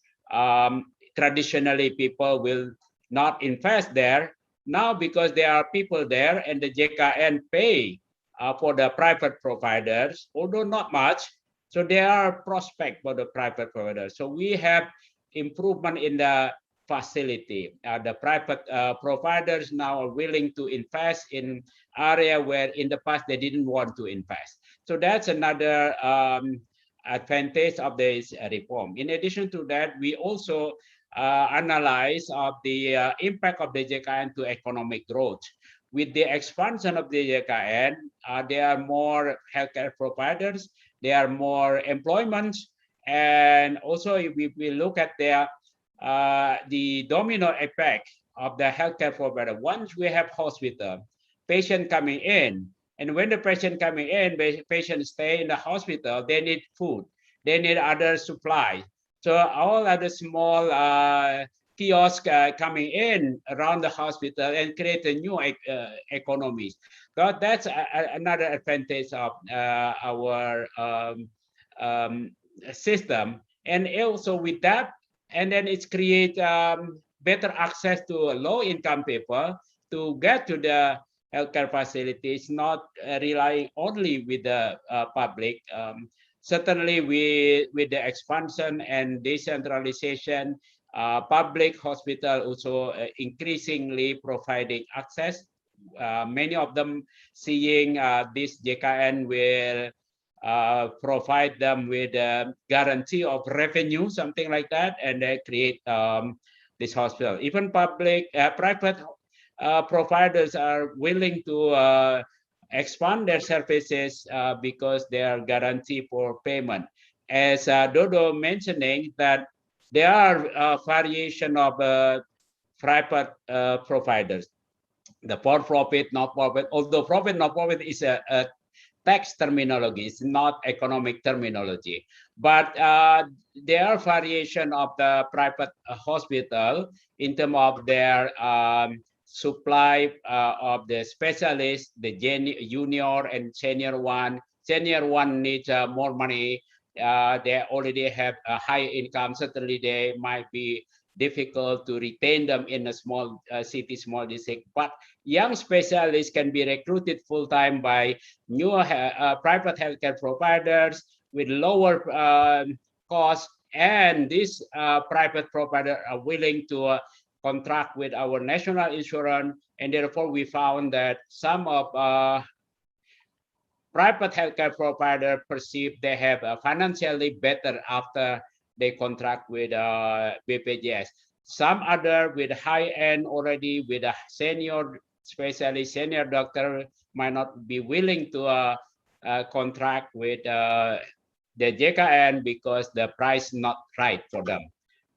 traditionally people will not invest there. Now, because there are people there and the JKN pay for the private providers, although not much, so there are prospects for the private providers. So we have improvement in the facility. The private providers now are willing to invest in area where in the past they didn't want to invest. So that's another advantage of this reform. In addition to that, we also analyze of the impact of the JKN to economic growth. With the expansion of the JKN, there are more healthcare providers, there are more employments, and also if we look at the domino effect of the healthcare provider. Once we have hospital, patient coming in, and when the patient coming in, patient stay in the hospital, they need food, they need other supply. So all other small kiosks coming in around the hospital and create a new economies. So that's another advantage of our system. And also with that, and then it's create better access to low-income people to get to the healthcare facilities, not relying only with the public. Certainly, with the expansion and decentralization, public hospital also increasingly providing access. Many of them seeing this JKN will provide them with a guarantee of revenue, something like that, and they create this hospital. Even public, private providers are willing to expand their services because they are guaranteed for payment. As Dodo mentioning that there are variation of private providers, the for-profit, not-profit, although profit, not-profit is a tax terminology, it's not economic terminology. But there are variation of the private hospital in terms of their supply of the specialists, the junior and senior one. Senior one needs more money. They already have a high income. Certainly, they might be difficult to retain them in a small city, small district. But young specialists can be recruited full-time by new private healthcare providers with lower costs. And these private providers are willing to contract with our national insurance, and therefore we found that some of private healthcare providers perceive they have financially better after they contract with BPJS. Some other with high end already with a senior specialist, senior doctor might not be willing to contract with the JKN because the price not right for them.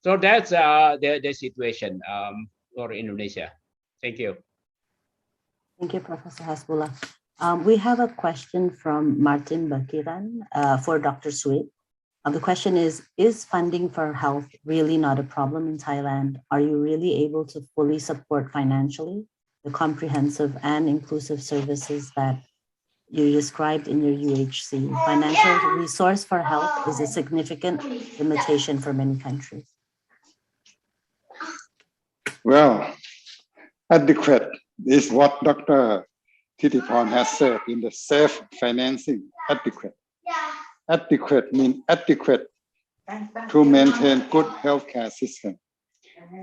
So that's the situation for Indonesia. Thank you. Thank you, Professor Hasbullah. We have a question from Martin Bakiran for Dr. Suwit. The question is funding for health really not a problem in Thailand? Are you really able to fully support financially the comprehensive and inclusive services that you described in your UHC? Financial resource for health is a significant limitation for many countries. Well, adequate is what Dr. Thitiphorn has said in the safe financing, adequate. Adequate means adequate to maintain good healthcare system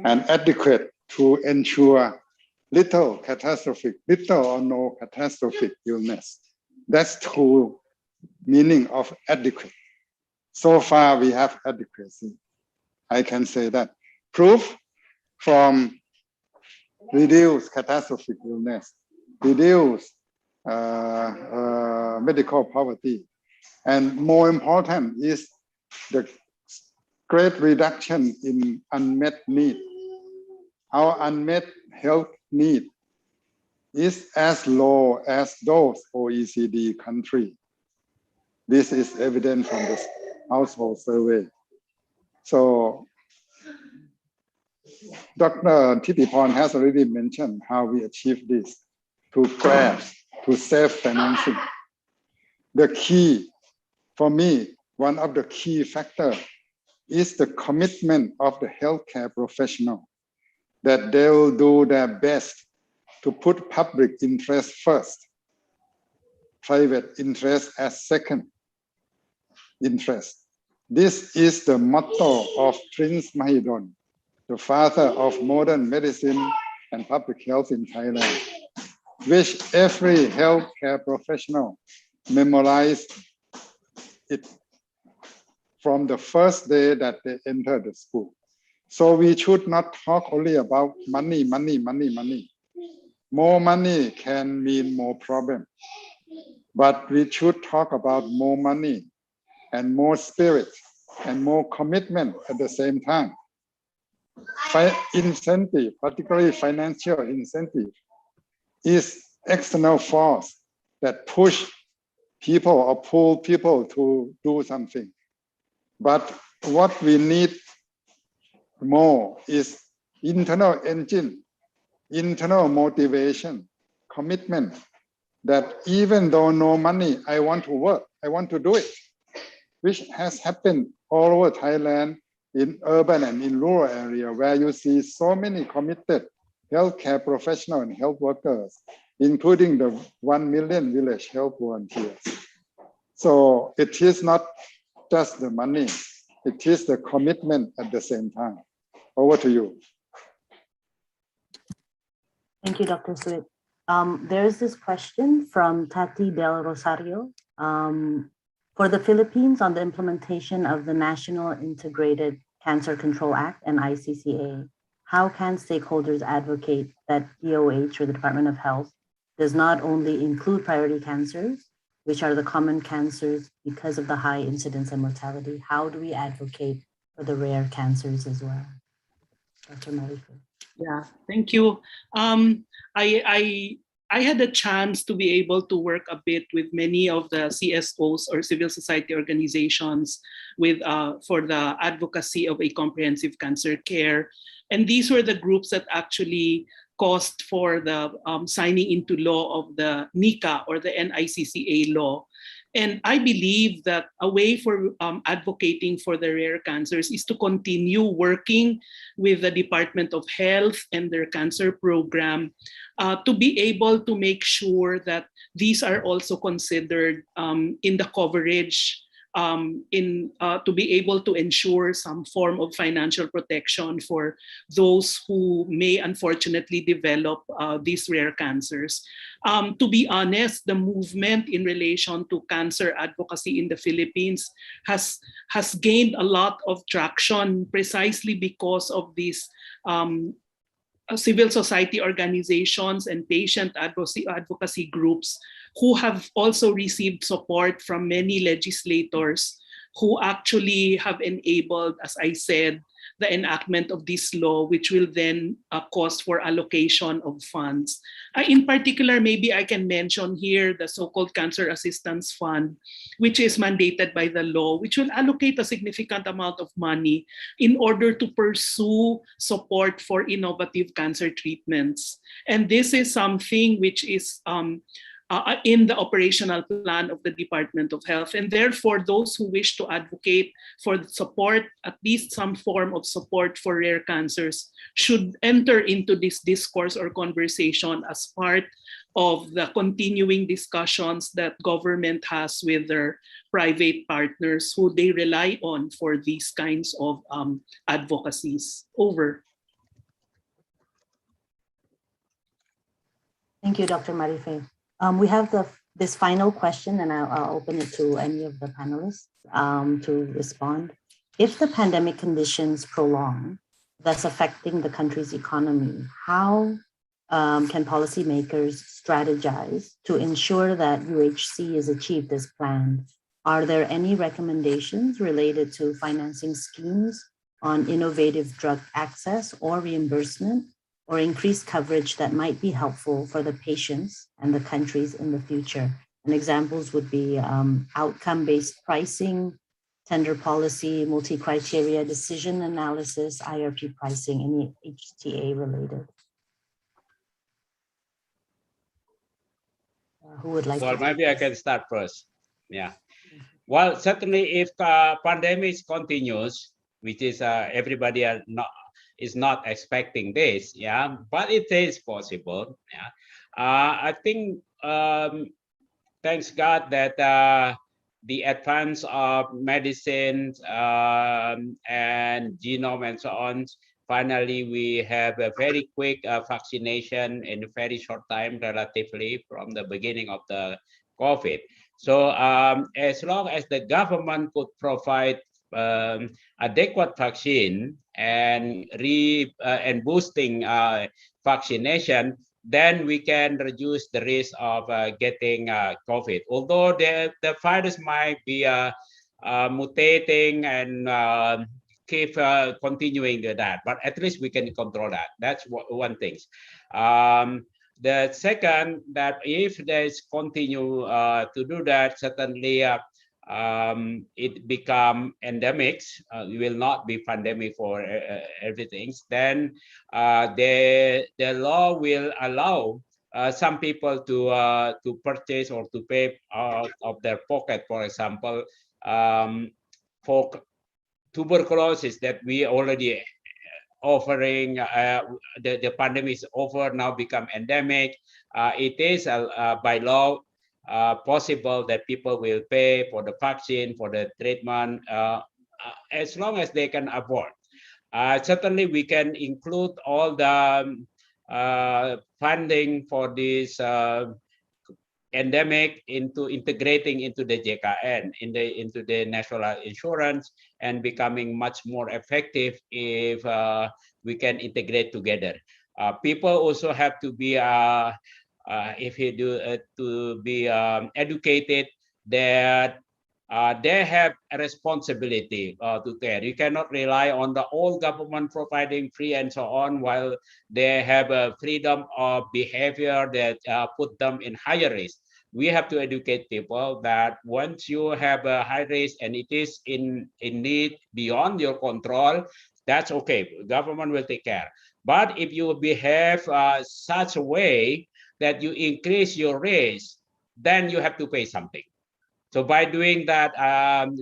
and adequate to ensure little or no catastrophic illness. That's true meaning of adequate. So far, we have adequacy. I can say that. Proof from reduce catastrophic illness, reduce medical poverty, and more important is the great reduction in unmet need. Our unmet health need is as low as those OECD countries. This is evident from the household survey. So Dr. Thitiphorn has already mentioned how we achieve this through grants, through self-financing. The key, for me, one of the key factors is the commitment of the healthcare professional, that they will do their best to put public interest first, private interest as second interest. This is the motto of Prince Mahidol, the father of modern medicine and public health in Thailand, which every healthcare professional memorized it from the first day that they enter the school. So we should not talk only about money, money, money, money. More money can mean more problem, but we should talk about more money and more spirit and more commitment at the same time. Incentive, particularly financial incentive, is external force that push people or pull people to do something. But what we need more is internal engine, internal motivation, commitment, that even though no money, I want to work, I want to do it, which has happened all over Thailand, in urban and in rural area, where you see so many committed healthcare professionals and health workers, including the 1 million village health volunteers. So it is not just the money, it is the commitment at the same time. Over to you. Thank you, Dr. Suwit. There is this question from Tati Del Rosario. For the Philippines, on the implementation of the National Integrated Cancer Control Act and ICCA, how can stakeholders advocate that DOH, or the Department of Health, does not only include priority cancers, which are the common cancers because of the high incidence and mortality? How do we advocate for the rare cancers as well? Dr. Marika. Yeah, thank you. I had a chance to be able to work a bit with many of the CSOs, or civil society organizations, with for the advocacy of a comprehensive cancer care. And these were the groups that actually caused for the signing into law of the NICA, or the NICCA law. And I believe that a way for advocating for the rare cancers is to continue working with the Department of Health and their cancer program to be able to make sure that these are also considered in the coverage, to be able to ensure some form of financial protection for those who may unfortunately develop these rare cancers. To be honest, the movement in relation to cancer advocacy in the Philippines has gained a lot of traction precisely because of these civil society organizations and patient advocacy groups who have also received support from many legislators who actually have enabled, as I said, the enactment of this law, which will then cause for allocation of funds. In particular, maybe I can mention here the so-called Cancer Assistance Fund, which is mandated by the law, which will allocate a significant amount of money in order to pursue support for innovative cancer treatments. And this is something which is in the operational plan of the Department of Health. And therefore, those who wish to advocate for support, at least some form of support for rare cancers, should enter into this discourse or conversation as part of the continuing discussions that government has with their private partners who they rely on for these kinds of advocacies. Over. Thank you, Dr. Marife. We have the This final question, and I'll open it to any of the panelists to respond. If the pandemic conditions prolong, thus affecting the country's economy, how can policymakers strategize to ensure that UHC is achieved as planned? Are there any recommendations related to financing schemes on innovative drug access or reimbursement, or increased coverage that might be helpful for the patients and the countries in the future? And examples would be outcome-based pricing, tender policy, multi-criteria decision analysis, IRP pricing, any HTA related. Who would like Well, to? maybe I can start first. Yeah. Well, certainly if pandemic continues, which is everybody is not expecting this, yeah, but it is possible. Yeah. I think thanks God that the advance of medicine and genome and so on, finally we have a very quick vaccination in a very short time, relatively, from the beginning of the COVID. So as long as the government could provide adequate vaccine and boosting vaccination, then we can reduce the risk of getting COVID. Although the virus might be mutating and keep continuing that, but at least we can control that. That's one thing. The second, that if there's continue to do that, certainly it become endemics. It will not be pandemic for everything. Then the law will allow some people to purchase or to pay out of their pocket, for example, for tuberculosis that we already offering. The pandemic is over, now become endemic. It is by law possible that people will pay for the vaccine, for the treatment, as long as they can afford. Certainly we can include all the funding for this endemic into integrating into the JKN, into the national insurance, and becoming much more effective if we can integrate together. People also have to be educated that they have a responsibility to care. You cannot rely on the old government providing free and so on, while they have a freedom of behavior that put them in higher risk. We have to educate people that once you have a high risk and it is in need beyond your control, that's okay. Government will take care. But if you behave such a way that you increase your risk, then you have to pay something. So by doing that,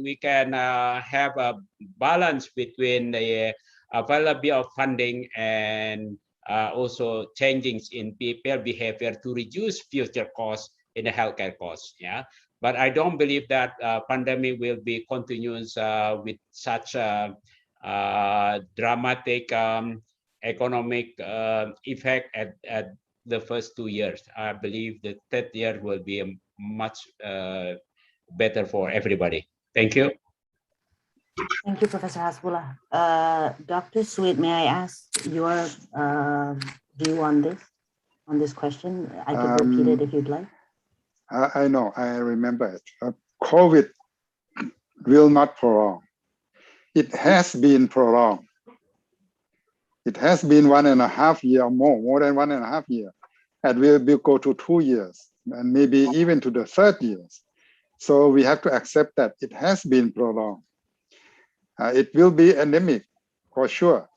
we can have a balance between the availability of funding and also changes in people behavior to reduce future costs in the healthcare costs. Yeah, but I don't believe that pandemic will be continuous with such dramatic economic effect at the first 2 years. I believe the third year will be much better for everybody. Thank you. Thank you, Professor Hasbullah. Dr. Suwit, may I ask your view on this question? I could repeat it if you'd like. I know, I remember it. COVID will not prolong. It has been prolonged. It has been 1.5 years, more than 1.5 years, and will go to 2 years, and maybe even to the 3rd years. So we have to accept that it has been prolonged. It will be endemic for sure,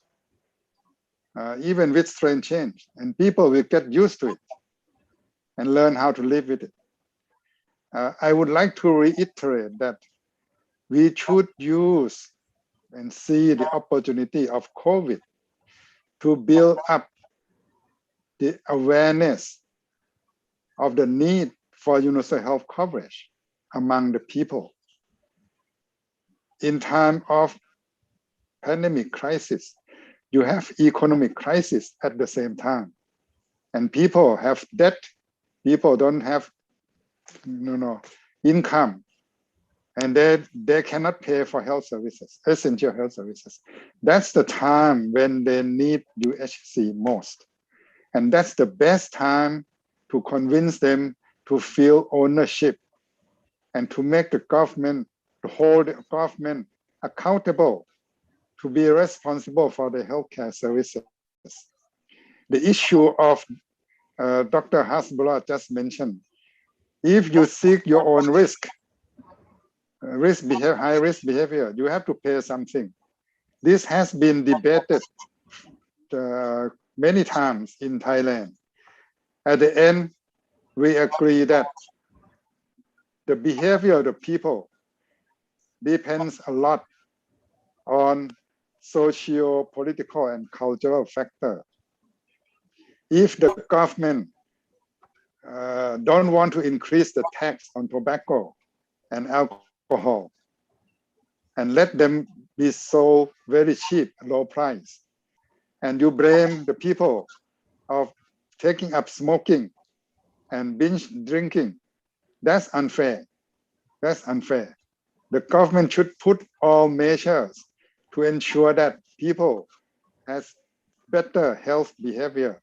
even with strain change, and people will get used to it and learn how to live with it. I would like to reiterate that we should use and see the opportunity of COVID to build up the awareness of the need for universal health coverage among the people. In time of pandemic crisis, you have economic crisis at the same time, and people have debt. People don't have income, and they cannot pay for health services, essential health services. That's the time when they need UHC most. And that's the best time to convince them to feel ownership and to make the government, to hold the government accountable to be responsible for the healthcare services. The issue of Dr. Hasbullah just mentioned, if you seek your own high risk behavior, you have to pay something. This has been debated many times in Thailand. At the end, we agree that the behavior of the people depends a lot on socio, political, and cultural factors. If the government don't want to increase the tax on tobacco and alcohol and let them be sold very cheap, low price, and you blame the people of taking up smoking and binge drinking, that's unfair. That's unfair. The government should put all measures to ensure that people has better health behavior.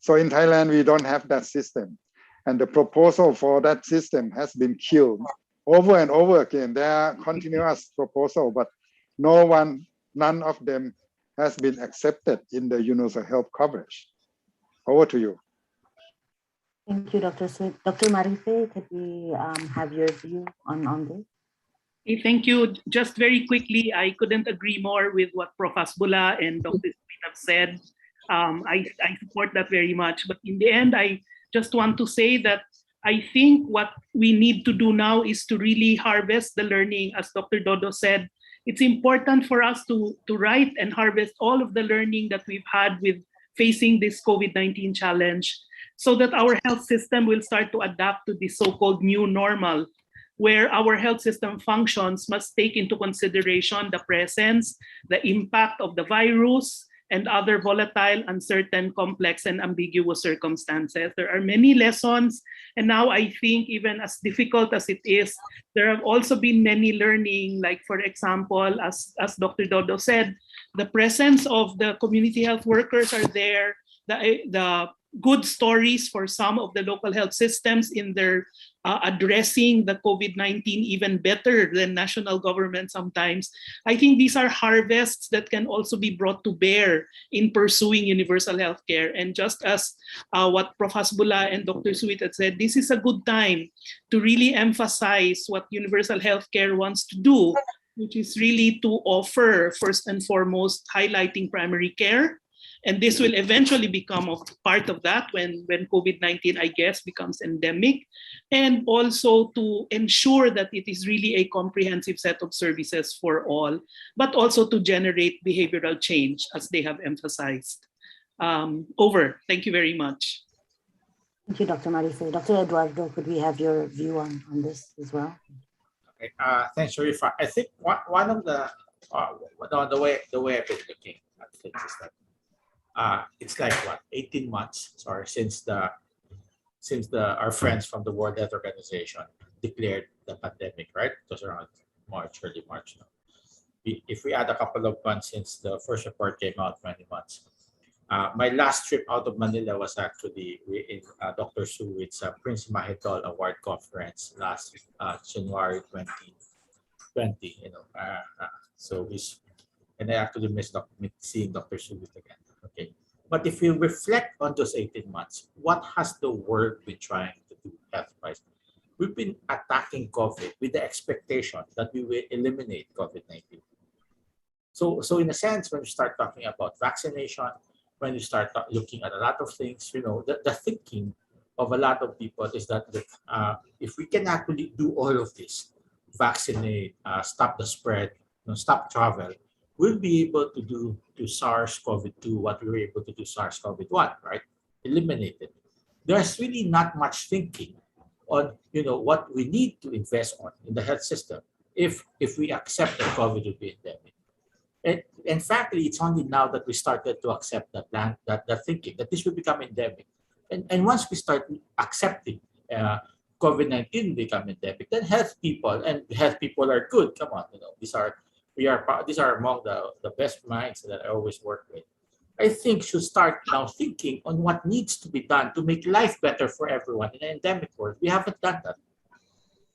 So in Thailand, we don't have that system. And the proposal for that system has been killed over and over again. There are continuous proposals, but none of them has been accepted in the universal health coverage. Over to you. Thank you, Dr. Suwit. Dr. Marife, could we have your view on this? Thank you. Just very quickly, I couldn't agree more with what Prof. Hasbullah and Dr. Suwit have said. I support that very much. But in the end, I just want to say that I think what we need to do now is to really harvest the learning, as Dr. Dodo said. It's important for us to write and harvest all of the learning that we've had with facing this COVID-19 challenge, so that our health system will start to adapt to the so-called new normal, where our health system functions must take into consideration the presence, the impact of the virus, and other volatile, uncertain, complex, and ambiguous circumstances. There are many lessons, and now I think even as difficult as it is, there have also been many learning, like for example, as Dr. Dodo said, the presence of the community health workers are there, the good stories for some of the local health systems in their addressing the COVID-19 even better than national government sometimes. I think these are harvests that can also be brought to bear in pursuing universal healthcare. And just as what Prof. Hasbullah and Dr. Suwit had said, this is a good time to really emphasize what universal healthcare wants to do, which is really to offer, first and foremost, highlighting primary care. And this will eventually become a part of that when COVID-19, I guess, becomes endemic. And also to ensure that it is really a comprehensive set of services for all, but also to generate behavioral change, as they have emphasized. Over. Thank you very much. Thank you, Dr. Marife. Dr. Eduardo, could we have your view on this as well? Okay. Thanks, Syarifah. I think one of the way I've been looking at things is that it's like what 18 months, sorry, since our friends from the World Health Organization declared the pandemic, right? It was around early March. No? If we add a couple of months since the first report came out, many months. My last trip out of Manila was actually in Dr. Suwit's Prince Mahidol Award Conference last January 2020. And I actually missed seeing Dr. Suwit again. Okay, but if you reflect on those 18 months, what has the world been trying to do health-wise? We've been attacking COVID with the expectation that we will eliminate COVID-19. So in a sense, when we start talking about vaccination, when you start looking at a lot of things, the thinking of a lot of people is that if we can actually do all of this, vaccinate, stop the spread, stop travel, we'll be able to do to SARS-CoV-2 what we were able to do SARS-CoV-1, right? Eliminate it. There's really not much thinking on what we need to invest on in the health system if we accept that COVID will be endemic. And frankly, it's only now that we started to accept that thinking that this will become endemic. And once we start accepting COVID-19 become endemic, then health people are good. Come on, these are among the best minds that I always work with. I think should start now thinking on what needs to be done to make life better for everyone in an endemic world. We haven't done that.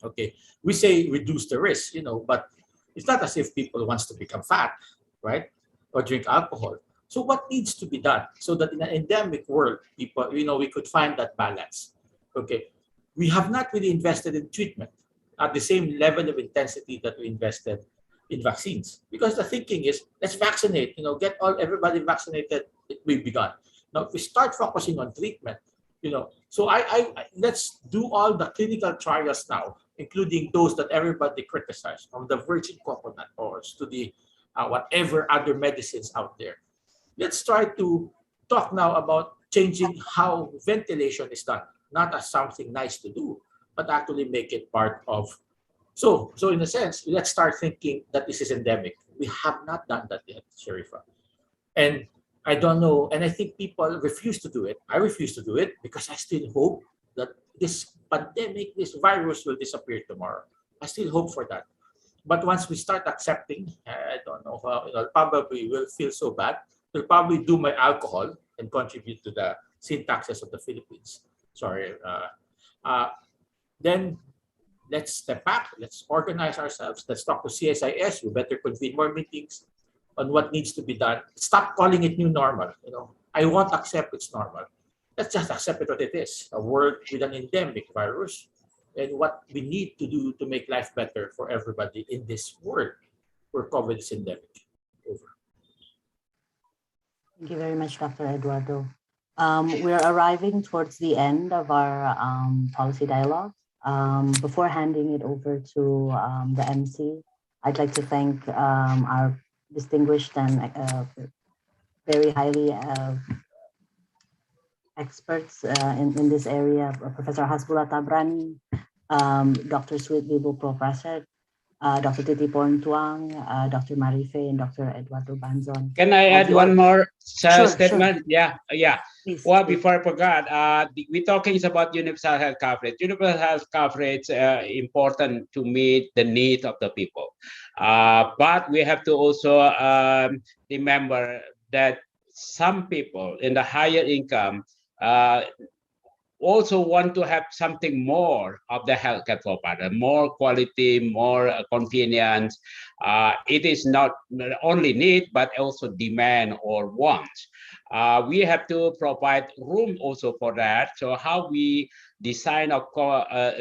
Okay, we say reduce the risk, but it's not as if people wants to become fat, right, or drink alcohol. So what needs to be done so that in an endemic world, people, we could find that balance? Okay, we have not really invested in treatment at the same level of intensity that we invested in vaccines, because the thinking is let's vaccinate, get everybody vaccinated, it will be gone. Now, if we start focusing on treatment, so I let's do all the clinical trials now, including those that everybody criticized, from the virgin coconut oils to the whatever other medicines out there. Let's try to talk now about changing how ventilation is done, not as something nice to do, but actually make it part of. So in a sense, let's start thinking that this is endemic. We have not done that yet, Syarifah. And I don't know, and I think people refuse to do it. I refuse to do it because I still hope that this pandemic, this virus will disappear tomorrow. I still hope for that. But once we start accepting, I don't know, probably will feel so bad. We'll probably do my alcohol and contribute to the sin taxes of the Philippines. Sorry. Then let's step back. Let's organize ourselves. Let's talk to CSIS. We better convene more meetings on what needs to be done. Stop calling it new normal. I won't accept it's normal. Let's just accept it what it is. A world with an endemic virus, and what we need to do to make life better for everybody in this world where COVID is endemic. Over. Thank you very much, Dr. Eduardo. We're arriving towards the end of our policy dialogue. Before handing it over to the MC, I'd like to thank our distinguished and very highly experts in this area, Professor Hasbullah Thabrany, Dr. Suwit Wibulpolprasert, Dr. Titi Porntuang, Dr. Syarifah, and Dr. Eduardo Banzon. Can I add one more statement? Sure. Yeah. Please, Well, please. before I forgot, we're talking about universal health coverage. Universal health coverage important to meet the needs of the people. But we have to also remember that some people in the higher income also want to have something more of the healthcare provider, more quality, more convenience. It is not only need, but also demand or want. We have to provide room also for that. So how we design a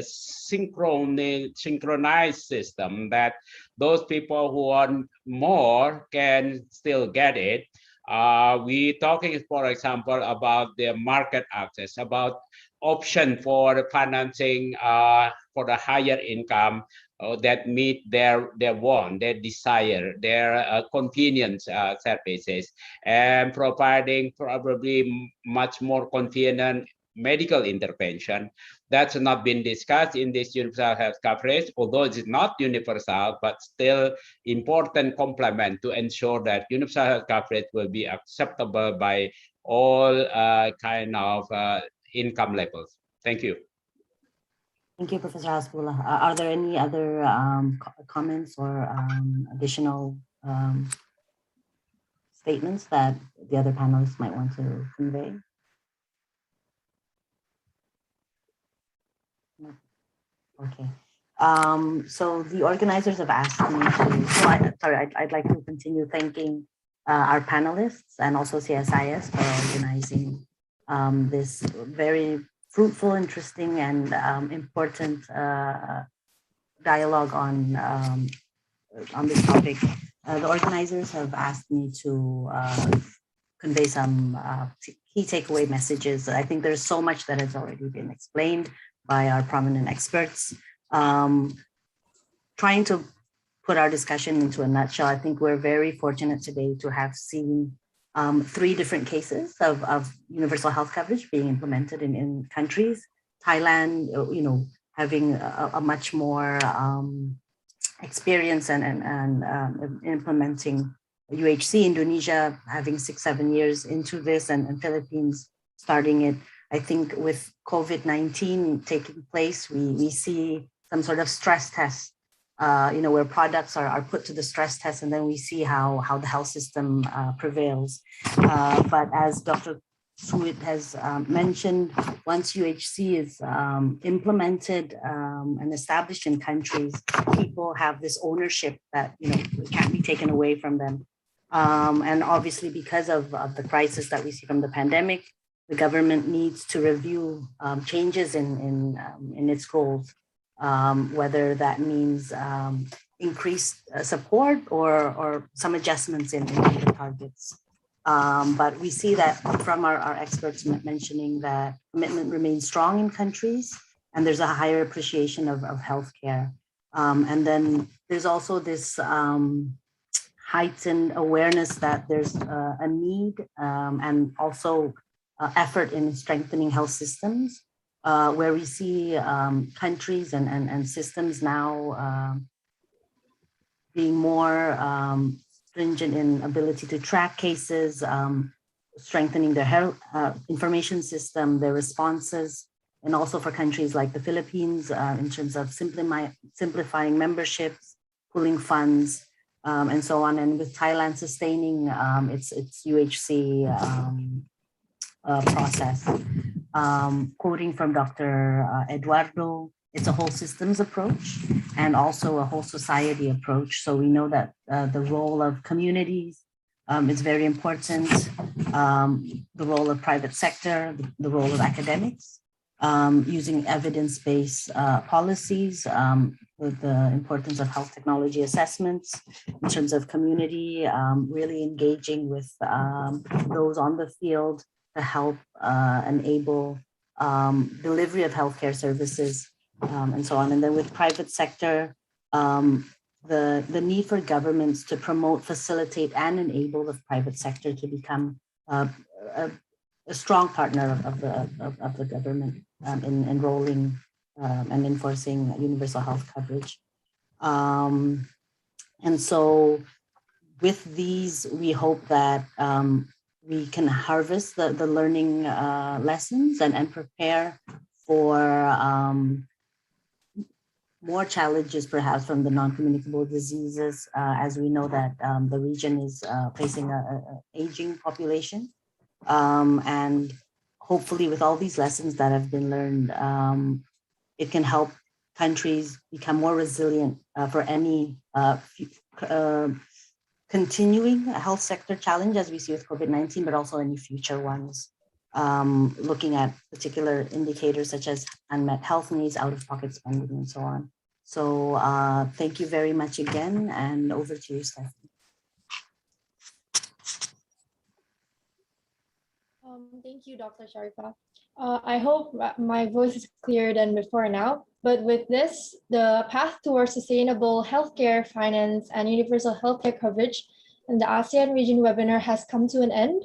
synchronized system that those people who want more can still get it. We're talking, for example, about the market access, about option for financing for the higher income that meet their want, their desire, their convenience services, and providing probably much more convenient medical intervention. That's not been discussed in this universal health coverage, although it is not universal, but still important complement to ensure that universal health coverage will be acceptable by all kind of income levels. Thank you. Thank you, Professor Hasbullah. Are there any other comments or additional statements that the other panelists might want to convey? No. Okay. So the organizers have asked me to, I'd like to continue thanking our panelists and also CSIS for organizing this very fruitful, interesting, and important dialogue on this topic. The organizers have asked me to convey some key takeaway messages. I think there's so much that has already been explained by our prominent experts. Trying to put our discussion into a nutshell, I think we're very fortunate today to have seen 3 different cases of universal health coverage being implemented in countries. Thailand, having a much more experience and implementing UHC. Indonesia having 6-7 years into this, and Philippines starting it I think with COVID-19 taking place, we see some sort of stress test, where products are put to the stress test, and then we see how the health system prevails. But as Dr. Suwit has mentioned, once UHC is implemented and established in countries, people have this ownership that it can't be taken away from them. And obviously, because of the crisis that we see from the pandemic, the government needs to review changes in its goals, whether that means increased support or some adjustments in the targets. But we see that from our experts mentioning that commitment remains strong in countries, and there's a higher appreciation of healthcare. And then there's also this heightened awareness that there's a need and also effort in strengthening health systems, where we see countries and systems now being more stringent in ability to track cases, strengthening their health information system, their responses, and also for countries like the Philippines in terms of simplifying memberships, pooling funds, and so on. And with Thailand sustaining its UHC process. Quoting from Dr. Eduardo, it's a whole systems approach and also a whole society approach. So we know that the role of communities is very important, the role of private sector, the role of academics, using evidence-based policies, with the importance of health technology assessments in terms of community, really engaging with those on the field to help enable delivery of healthcare services, and so on. And then with private sector, the need for governments to promote, facilitate, and enable the private sector to become a strong partner of the government in enrolling and enforcing universal health coverage. And so with these, we hope that we can harvest the learning lessons and prepare for more challenges perhaps from the non-communicable diseases, as we know that the region is facing an aging population. And hopefully with all these lessons that have been learned, it can help countries become more resilient for any continuing health sector challenge as we see with COVID-19, but also any future ones, looking at particular indicators such as unmet health needs, out-of-pocket spending, and so on. So thank you very much again, and over to you, Stephanie. Thank you, Dr. Syarifah. I hope my voice is clearer than before now, but with this, the path towards sustainable healthcare, finance, and universal healthcare coverage in the ASEAN region webinar has come to an end.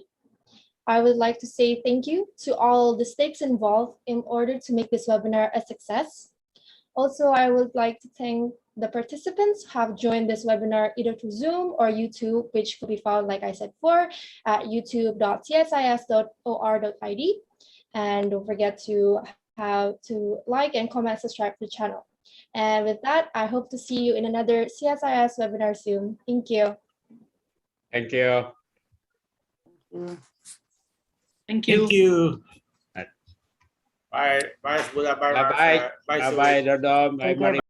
I would like to say thank you to all the stakes involved in order to make this webinar a success. Also, I would like to thank the participants who have joined this webinar either through Zoom or YouTube, which could be found, like I said before, at youtube.csis.or.id. And don't forget to like and comment, subscribe to the channel. And with that, I hope to see you in another CSIS webinar soon. Thank you. Thank you. Thank you. Thank you. Bye. Bye, Hasbullah. Bye-bye. Bye-bye, Dodo. Bye, Maria.